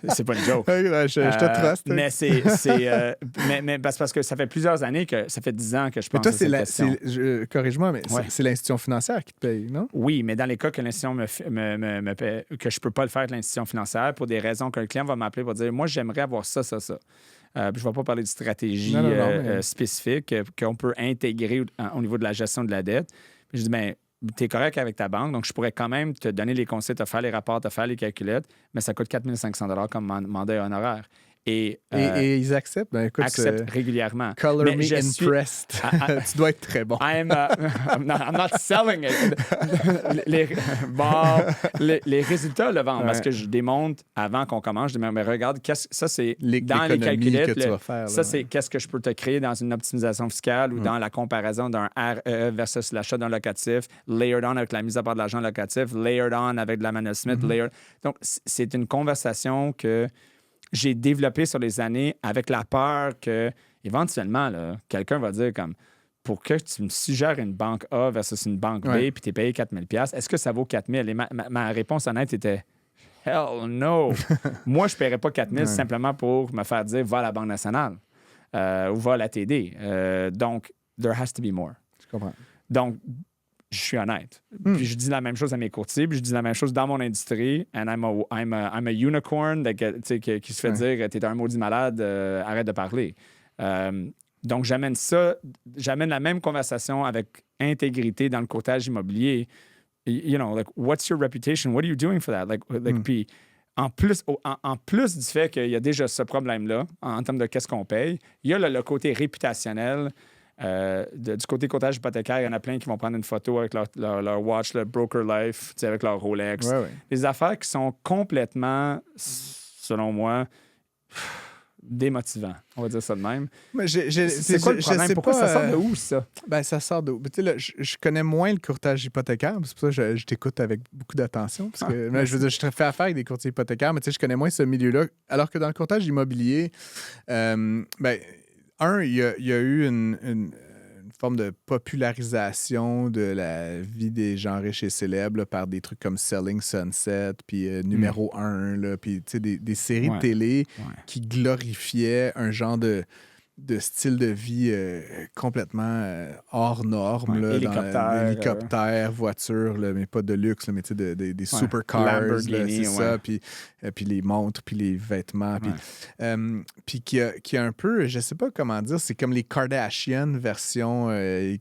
C'est pas une joke. Je te truste. Mais mais parce que ça fait plusieurs années ça fait 10 ans que je pense à cette question. Corrige-moi, mais c'est l'institution financière qui te paye, non? Oui, mais dans les cas que l'institution me paye, que je peux pas le faire avec l'institution financière pour des raisons qu'un client va m'appeler pour dire, moi, j'aimerais avoir ça. Je ne vais pas parler de stratégie spécifique qu'on peut intégrer au niveau de la gestion de la dette. Puis je dis, bien, tu es correct avec ta banque, donc je pourrais quand même te donner les conseils, te faire les rapports, te faire les calculettes, mais ça coûte 4 500 $ comme mandat et honoraire. Et ils acceptent? Ben, écoute, acceptent régulièrement. Color me impressed. Tu dois être très bon. I'm not selling it. les résultats le vendent parce que je démontre avant qu'on commence. Je dis, mais regarde, ça, c'est dans les calculettes. Que tu vas faire, ça, c'est qu'est-ce que je peux te créer dans une optimisation fiscale ou dans la comparaison d'un RE versus l'achat d'un locatif, layered on avec la mise à part de l'argent locatif, layered on avec de la Manuel Smith, layered. Donc, c'est une conversation que j'ai développé sur les années avec la peur que, éventuellement, là, quelqu'un va dire comme, pour que tu me suggères une banque A versus une banque B, puis tu es payé 4 000 $, est-ce que ça vaut 4 000 $? Et ma réponse honnête était, hell no! Moi, je ne paierais pas 4 000 simplement pour me faire dire, va à la Banque nationale ou va à la TD. Donc, there has to be more. Je comprends. Donc, je suis honnête. Puis je dis la même chose à mes courtiers, puis je dis la même chose dans mon industrie. And I'm a unicorn qui se fait dire t'es un maudit malade, arrête de parler. Donc, j'amène la même conversation avec intégrité dans le courtage immobilier. You know, like, what's your reputation? What are you doing for that? Puis, en plus du fait qu'il y a déjà ce problème-là, en termes de qu'est-ce qu'on paye, il y a le côté réputationnel. Du côté courtage hypothécaire, il y en a plein qui vont prendre une photo avec leur watch, le Broker Life, avec leur Rolex. Des affaires qui sont complètement, selon moi, démotivants. On va dire ça de même. C'est quoi le problème? Pourquoi ça sort de où, ça? Ben, ça sort de où? Je connais moins le courtage hypothécaire. C'est pour ça que je t'écoute avec beaucoup d'attention. Parce que, je veux dire, je fais affaire avec des courtiers hypothécaires, mais je connais moins ce milieu-là. Alors que dans le courtage immobilier, il y a eu une forme de popularisation de la vie des gens riches et célèbres là, par des trucs comme Selling Sunset, puis Numéro 1, puis des séries de télé qui glorifiaient un genre de style de vie complètement hors norme. Là, hélicoptère, voiture, là, mais pas de luxe, là, mais des supercars. C'est ça. Puis les montres, puis les vêtements. Puis qui a un peu, je sais pas comment dire, c'est comme les Kardashian version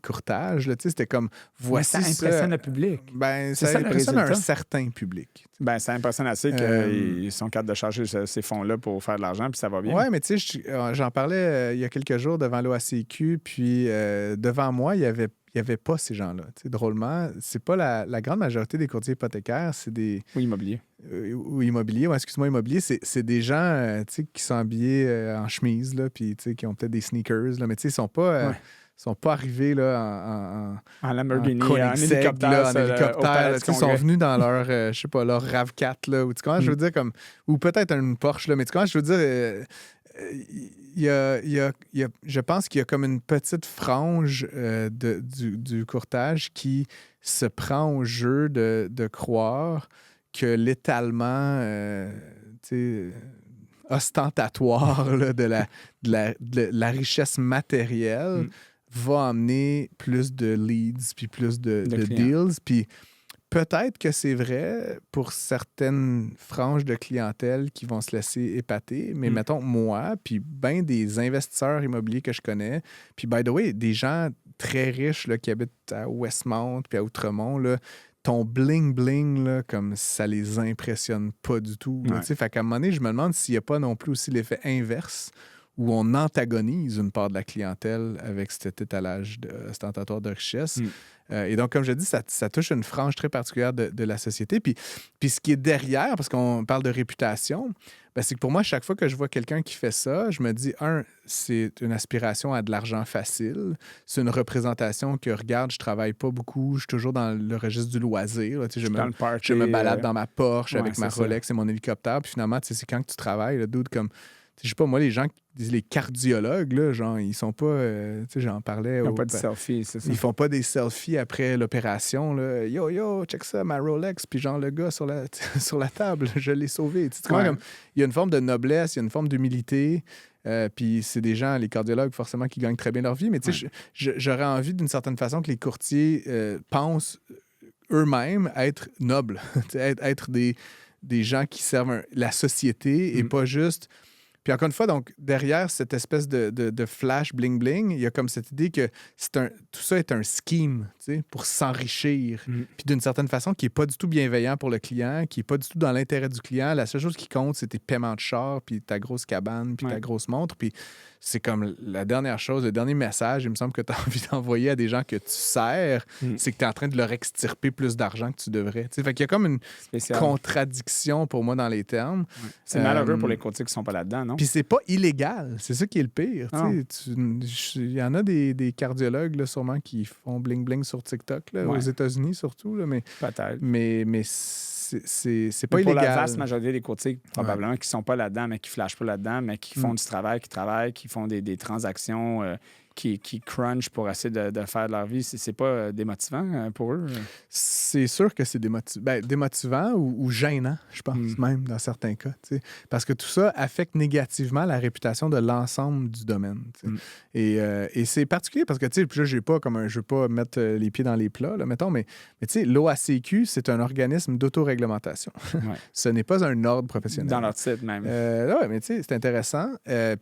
courtage. Là, c'était comme, voici ça impressionne le public. Ben, ça impressionne un certain public. Ben, ça impressionne assez qu'ils sont capables de charger ces fonds-là pour faire de l'argent, puis ça va bien. Oui, mais tu sais, j'en parlais il y a quelques jours devant l'OACQ, puis devant moi, il y avait pas ces gens-là. Drôlement, c'est pas la grande majorité des courtiers hypothécaires, c'est des... Ou immobilier. Ou immobilier, excuse-moi, immobilier, c'est des gens qui sont habillés en chemise, là, puis qui ont peut-être des sneakers, là, mais ils sont pas... sont pas arrivés là, en Lamborghini, en hélicoptère. Ils sont venus dans leur, je sais pas, leur RAV4, là, ou tu comprends, je veux dire, comme, ou peut-être une Porsche, là, mais tu comprends, je veux dire, je pense qu'il y a comme une petite frange du courtage qui se prend au jeu de croire que l'étalement, ostentatoire là, de la richesse matérielle va amener plus de leads puis plus de deals. Puis peut-être que c'est vrai pour certaines franges de clientèle qui vont se laisser épater, mais mettons, moi, puis bien des investisseurs immobiliers que je connais, puis by the way, des gens très riches là, qui habitent à Westmount puis à Outremont, là, ton bling-bling, là, comme ça les impressionne pas du tout. Fait qu'à un moment donné, je me demande s'il n'y a pas non plus aussi l'effet inverse où on antagonise une part de la clientèle avec cet étalage ostentatoire de richesse. Et donc, comme je dis, ça touche une frange très particulière de la société. Puis ce qui est derrière, parce qu'on parle de réputation, ben, c'est que pour moi, chaque fois que je vois quelqu'un qui fait ça, je me dis, c'est une aspiration à de l'argent facile. C'est une représentation que, regarde, je travaille pas beaucoup, je suis toujours dans le registre du loisir. Là, je me balade dans ma Porsche avec ma Rolex et mon hélicoptère. Puis finalement, c'est quand que tu travailles, le dude, comme... Je sais pas, moi, les gens, les cardiologues, là, genre, ils sont pas... j'en parlais... Ils font pas de selfies, c'est ça. Ils font pas des selfies après l'opération, là. Yo, check ça, ma Rolex. Puis genre, le gars sur la table, je l'ai sauvé. Comme, il y a une forme de noblesse, il y a une forme d'humilité. Puis c'est des gens, les cardiologues, forcément, qui gagnent très bien leur vie. Mais tu sais, j'aurais envie, d'une certaine façon, que les courtiers pensent eux-mêmes être nobles, être des gens qui servent la société et pas juste... Puis encore une fois, donc, derrière cette espèce de flash bling-bling, il y a comme cette idée que tout ça est un scheme, pour s'enrichir. Puis d'une certaine façon, qui n'est pas du tout bienveillant pour le client, qui n'est pas du tout dans l'intérêt du client. La seule chose qui compte, c'est tes paiements de char, puis ta grosse cabane, puis ta grosse montre. Puis c'est comme la dernière chose, le dernier message, il me semble que tu as envie d'envoyer à des gens que tu sers, c'est que tu es en train de leur extirper plus d'argent que tu devrais. Fait qu'il y a comme une contradiction pour moi dans les termes. C'est malheureux pour les courtiers qui ne sont pas là-dedans, non? Puis c'est pas illégal. C'est ça qui est le pire. Il y en a des cardiologues, là, sûrement, qui font bling-bling sur TikTok, là, aux États-Unis surtout. Là, peut-être. Mais c'est pas illégal. Pour la vaste majorité des courtiers, probablement, qui ne sont pas là-dedans, mais qui ne flashent pas là-dedans, mais qui font du travail, qui travaillent, qui font des transactions... Qui crunchent pour essayer de faire de leur vie, c'est pas démotivant pour eux? C'est sûr que c'est démotivant ou gênant, je pense, même dans certains cas. Parce que tout ça affecte négativement la réputation de l'ensemble du domaine. Et c'est particulier parce que, je ne veux pas mettre les pieds dans les plats, là, mettons, mais l'OACQ, c'est un organisme d'autoréglementation. Ce n'est pas un ordre professionnel. Dans leur titre, même. Oui, mais c'est intéressant.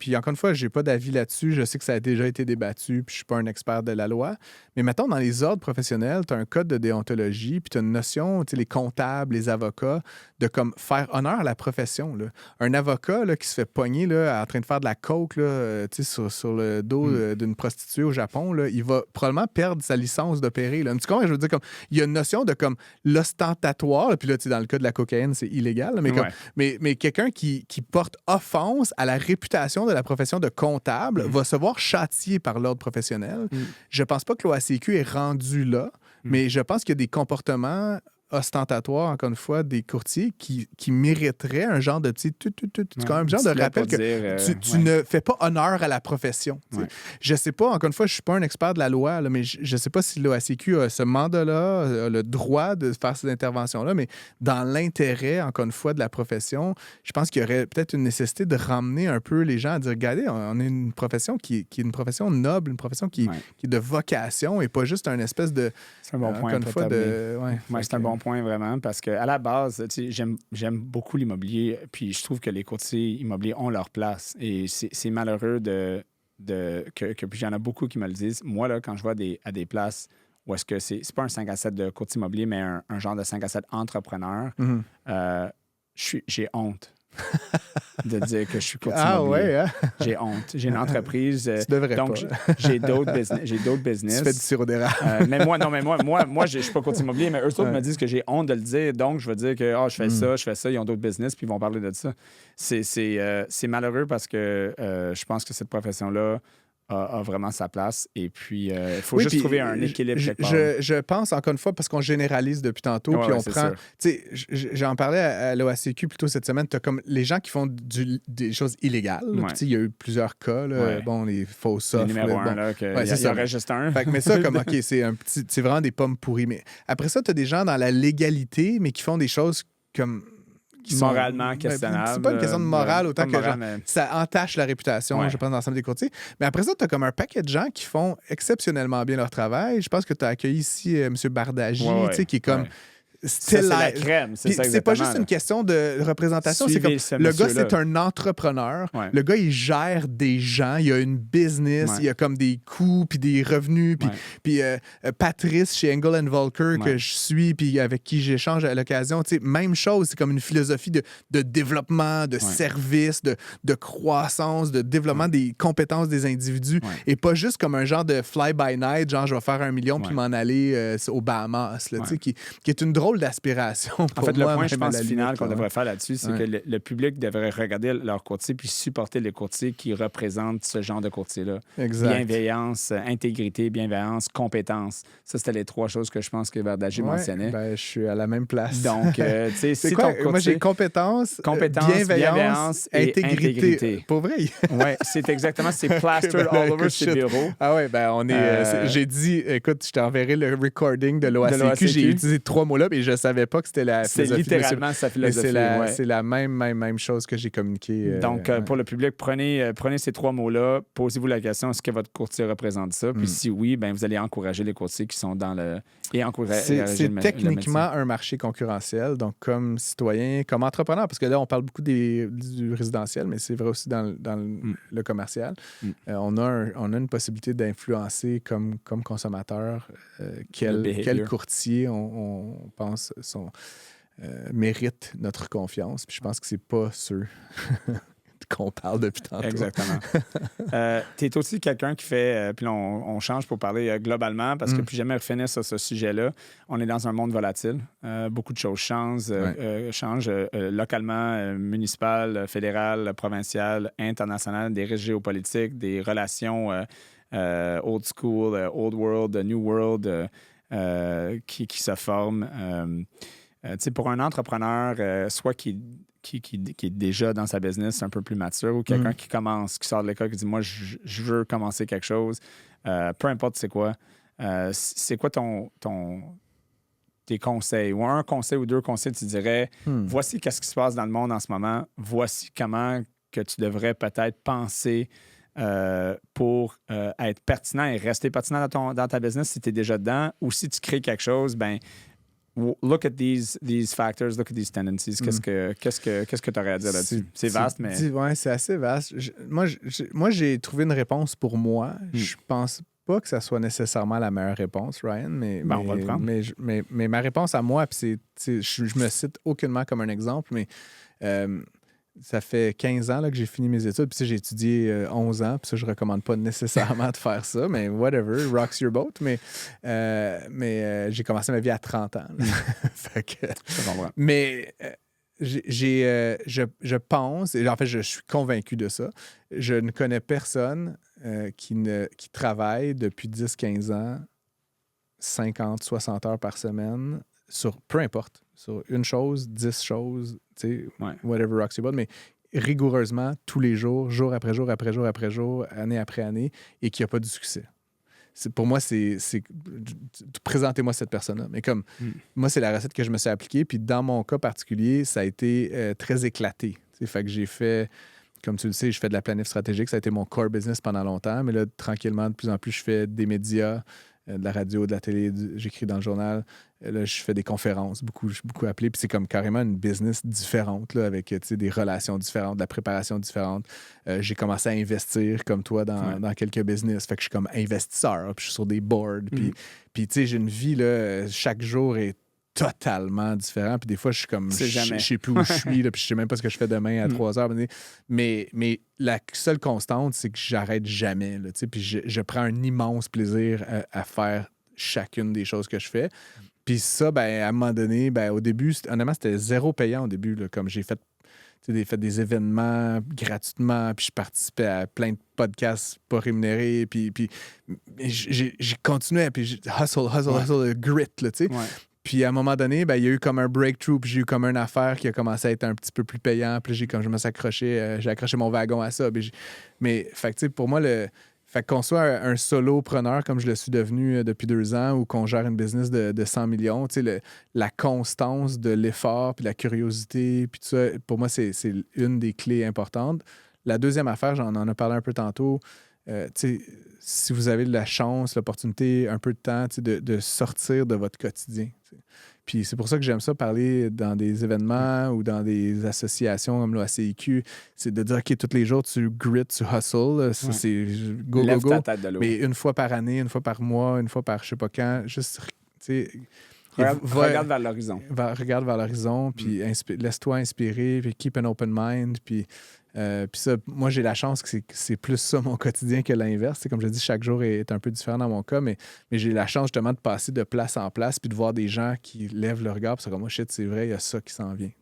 Puis encore une fois, je n'ai pas d'avis là-dessus. Je sais que ça a déjà été débattu, puis je ne suis pas un expert de la loi. Mais mettons, dans les ordres professionnels, tu as un code de déontologie, puis tu as une notion, les comptables, les avocats, de comme faire honneur à la profession. Là. Un avocat là, qui se fait pogner là, en train de faire de la coke là, sur le dos d'une prostituée au Japon, là, il va probablement perdre sa licence d'opérer. Là. Tu comprends? Je veux dire, comme il y a une notion de comme l'ostentatoire, là, puis là, dans le cas de la cocaïne, c'est illégal, là, mais quelqu'un qui porte offense à la réputation de la profession de comptable va se voir châtié par l'ordre professionnel. Je pense pas que l'OACQ est rendu là, mais je pense qu'il y a des comportements ostentatoire, encore une fois, des courtiers qui mériteraient un genre de petit... quand même, genre de rappel que tu ne fais pas honneur à la profession. Je sais pas, encore une fois, je suis pas un expert de la loi, là, mais je sais pas si l'OACQ a ce mandat-là, a le droit de faire ces interventions-là, mais dans l'intérêt, encore une fois, de la profession, je pense qu'il y aurait peut-être une nécessité de ramener un peu les gens à dire, regardez, on est une profession qui est une profession noble, une profession qui est de vocation et pas juste un espèce de... C'est un bon point. C'est un bon point, vraiment, parce qu'à la base, j'aime beaucoup l'immobilier, puis je trouve que les courtiers immobiliers ont leur place. Et c'est malheureux que puis il y en a beaucoup qui me le disent. Moi, là, quand je vais à des places où est-ce que c'est pas un 5 à 7 de courtier immobilier, mais un genre de 5 à 7 entrepreneur, j'ai honte de dire que je suis courtier immobilier. Hein? J'ai honte. J'ai une entreprise. Tu devrais donc, pas. J'ai d'autres business. Tu fais du sirop d'érable. Mais moi, je suis pas courtier immobilier, mais eux autres me disent que j'ai honte de le dire. Donc, je veux dire que je fais ça. Ils ont d'autres business, puis ils vont parler de ça. C'est malheureux parce que je pense que cette profession-là a vraiment sa place. Et puis, il faut juste trouver un équilibre quelque part. Je pense, encore une fois, parce qu'on généralise depuis tantôt, puis on prend... J'en parlais à l'OACQ plus tôt cette semaine, tu as comme les gens qui font des choses illégales. Il y a eu plusieurs cas, là, les faux softs. Il y en aurait juste un. Mais ça, comme, OK, c'est vraiment des pommes pourries. Mais après ça, tu as des gens dans la légalité, mais qui font des choses comme... moralement questionnables. C'est pas une question de morale autant que ça entache la réputation, je pense, dans l'ensemble des courtiers. Mais après ça, tu as comme un paquet de gens qui font exceptionnellement bien leur travail. Je pense que tu as accueilli ici M. Bardagy, qui est comme... c'est la crème. C'est pas juste une question de représentation. Suivez c'est comme le gars, c'est un entrepreneur. Ouais. Le gars, il gère des gens. Il a une business. Ouais. Il a comme des coûts puis des revenus. Puis Patrice chez Engel & Volker que je suis puis avec qui j'échange à l'occasion, même chose. C'est comme une philosophie de développement, de service, de croissance, de développement des compétences des individus et pas juste comme un genre de fly-by-night, genre je vais faire 1 million puis m'en aller aux Bahamas, là, qui est une drôle d'aspiration. En fait, le point, je pense, final qu'on devrait faire là-dessus, c'est que le public devrait regarder leurs courtiers puis supporter les courtiers qui représentent ce genre de courtier-là. Exact. Bienveillance, intégrité, bienveillance, compétence. Ça, c'était les 3 choses que je pense que Verdagé mentionnait. Ben, je suis à la même place. Donc, tu sais, c'est quoi? Moi, j'ai compétence, bienveillance et intégrité. Pour vrai? Oui, c'est exactement, c'est plastered all over ses bureaux. Ah ouais, ben on est... j'ai dit, écoute, je t'enverrai le recording de l'OACQ. J'ai utilisé 3 mots-là, mais je ne savais pas que c'était la philosophie. C'est littéralement sa philosophie. C'est la même chose que j'ai communiquée. Donc, pour le public, prenez ces 3 mots-là, posez-vous la question, est-ce que votre courtier représente ça? Puis si oui, ben vous allez encourager les courtiers qui sont dans le... Et encourager c'est techniquement un marché concurrentiel, donc comme citoyen, comme entrepreneur, parce que là, on parle beaucoup du résidentiel, mais c'est vrai aussi dans le commercial. On a une possibilité d'influencer comme consommateur quel courtier on pense mérite notre confiance. Puis je pense que c'est pas ceux qu'on parle depuis tantôt. Exactement. Tu es aussi quelqu'un qui fait... puis là, on change pour parler globalement, parce que plus jamais refinir sur ce sujet-là, on est dans un monde volatile. Beaucoup de choses changent localement, municipal, fédéral, provincial, international, des risques géopolitiques, des relations old school, old world, new world qui se forment. Pour un entrepreneur, soit qui est déjà dans sa business un peu plus mature ou quelqu'un qui sort de l'école, qui dit « Moi, je veux commencer quelque chose. » Peu importe c'est quoi. C'est quoi tes conseils? Ou un conseil ou 2 conseils, tu dirais « Voici qu'est-ce qui se passe dans le monde en ce moment. Voici comment que tu devrais peut-être penser pour être pertinent et rester pertinent dans ta business si tu es déjà dedans. Ou si tu crées quelque chose, ben look at these factors, look at these tendencies. Qu'est-ce que tu aurais à dire là-dessus? C'est vaste, mais... Oui, c'est assez vaste. Moi, j'ai trouvé une réponse pour moi. Je pense pas que ça soit nécessairement la meilleure réponse, Ryan, mais on va le prendre. Mais ma réponse à moi, puis je me cite aucunement comme un exemple, mais ça fait 15 ans là, que j'ai fini mes études, puis j'ai étudié 11 ans, puis ça, je recommande pas nécessairement de faire ça, mais whatever, rocks your boat, mais j'ai commencé ma vie à 30 ans. Fait que, mais je pense, et en fait, je suis convaincu de ça, je ne connais personne qui travaille depuis 10-15 ans 50, 60 heures par semaine sur, peu importe, sur une chose, 10 choses, tu sais, whatever rocks your boat, mais rigoureusement, tous les jours, jour après jour, après jour, après jour, année après année, et qu'il n'y a pas de succès. Pour moi, c'est présentez-moi cette personne-là. Mais comme, moi, c'est la recette que je me suis appliquée, puis dans mon cas particulier, ça a été très éclaté. T'sais, fait que j'ai fait... Comme tu le sais, je fais de la planif stratégique. Ça a été mon core business pendant longtemps. Mais là, tranquillement, de plus en plus, je fais des médias, de la radio, de la télé, j'écris dans le journal. Là, je fais des conférences, beaucoup appelées. Puis c'est comme carrément une business différente, là, avec des relations différentes, de la préparation différente. J'ai commencé à investir, comme toi, dans quelques business. Fait que je suis comme investisseur, puis je suis sur des boards. Puis tu sais, j'ai une vie, là, chaque jour est totalement différent. Puis des fois, je suis comme... Je sais plus où je suis, là, puis je sais même pas ce que je fais demain à 3 heures. Mais la seule constante, c'est que j'arrête jamais. Là, puis je prends un immense plaisir à faire chacune des choses que je fais. Puis ça, ben, à un moment donné, ben, au début, honnêtement, c'était zéro payant au début. Là, comme j'ai fait des événements gratuitement, puis je participais à plein de podcasts pas rémunérés, puis j'ai continué, puis hustle, grit, là, tu sais. Ouais. Puis à un moment donné, ben, il y a eu comme un breakthrough, puis j'ai eu comme une affaire qui a commencé à être un petit peu plus payant, puis je me suis accroché, j'ai accroché mon wagon à ça. Mais fait que, pour moi, fait qu'on soit un solopreneur comme je le suis devenu depuis 2 ans ou qu'on gère une business de 100 millions, la constance de l'effort, puis la curiosité, puis tout ça, pour moi, c'est une des clés importantes. La deuxième affaire, j'en en ai parlé un peu tantôt, si vous avez de la chance, l'opportunité, un peu de temps, de sortir de votre quotidien. Puis c'est pour ça que j'aime ça parler dans des événements ou dans des associations comme l'OACIQ. C'est de dire, OK, tous les jours, tu grit, tu hustles. Ça, c'est go, Lève go, ta go. tête de l'eau. Mais une fois par année, une fois par mois, une fois par je sais pas quand, juste, tu sais... Regarde vers l'horizon. Regarde vers l'horizon, puis laisse-toi inspirer, puis keep an open mind, puis ça, moi, j'ai la chance que c'est plus ça mon quotidien que l'inverse. C'est comme je dis, chaque jour est un peu différent dans mon cas, mais j'ai la chance justement de passer de place en place puis de voir des gens qui lèvent le regard puis c'est comme, moi, shit, c'est vrai, il y a ça qui s'en vient.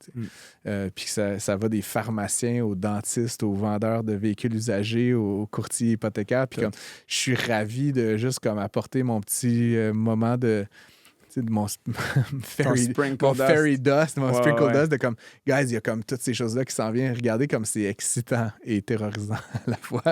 Puis ça va des pharmaciens aux dentistes, aux vendeurs de véhicules usagés, aux courtiers hypothécaires. Puis comme, je suis ravi de juste comme apporter mon petit moment de mon fairy dust, de comme, guys, il y a comme toutes ces choses-là qui s'en viennent. Regardez comme c'est excitant et terrorisant à la fois.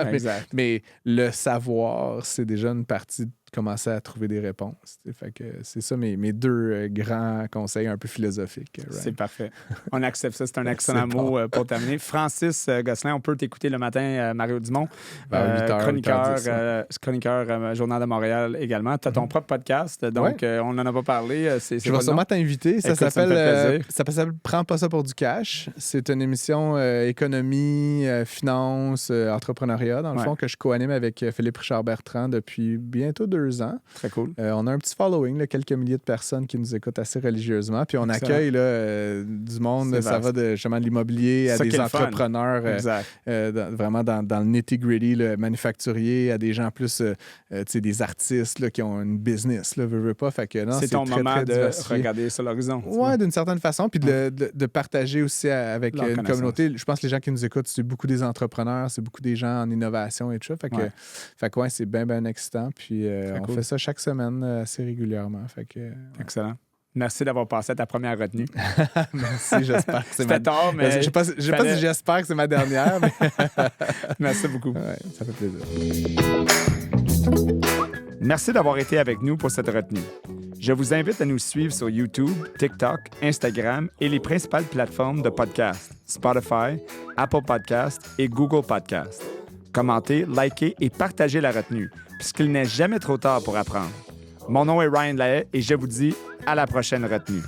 Mais le savoir, c'est déjà une partie de commencer à trouver des réponses. Fait que c'est ça mes deux grands conseils un peu philosophiques. Right? C'est parfait. On accepte ça. C'est un excellent mot pour terminer. Francis Gosselin, on peut t'écouter le matin, Mario Dumont. Vers 8h, chroniqueur Journal de Montréal également. Tu as ton propre podcast, donc on n'en a pas parlé. Je vais sûrement t'inviter. Ça s'appelle Prends pas ça pour du cash. C'est une émission économie, finance, entrepreneuriat, dans le fond, que je co-anime avec Philippe Richard-Bertrand depuis bientôt 2 ans. Très cool. On a un petit following, là, quelques milliers de personnes qui nous écoutent assez religieusement. Puis on accueille du monde, ça va de justement de l'immobilier à des entrepreneurs vraiment dans le nitty-gritty, le manufacturier, à des gens plus, des artistes là, qui ont une business, là, veux pas. Fait que, non, c'est ton très, moment très de diversifié. regarder sur l'horizon. Oui, d'une certaine façon. Puis de partager aussi avec une communauté. Je pense que les gens qui nous écoutent, c'est beaucoup des entrepreneurs, c'est beaucoup des gens en innovation et tout ça. Fait que c'est bien excitant. Puis on fait ça chaque semaine assez régulièrement. Fait que, excellent. Merci d'avoir passé à ta première retenue. Merci, j'espère que c'est C'était tard, mais... Je sais pas si j'espère que c'est ma dernière, mais... Merci beaucoup. Ouais, ça fait plaisir. Merci d'avoir été avec nous pour cette retenue. Je vous invite à nous suivre sur YouTube, TikTok, Instagram et les principales plateformes de podcast, Spotify, Apple Podcasts et Google Podcasts. Commentez, likez et partagez la retenue, puisqu'il n'est jamais trop tard pour apprendre. Mon nom est Ryan Lahaye et je vous dis à la prochaine retenue.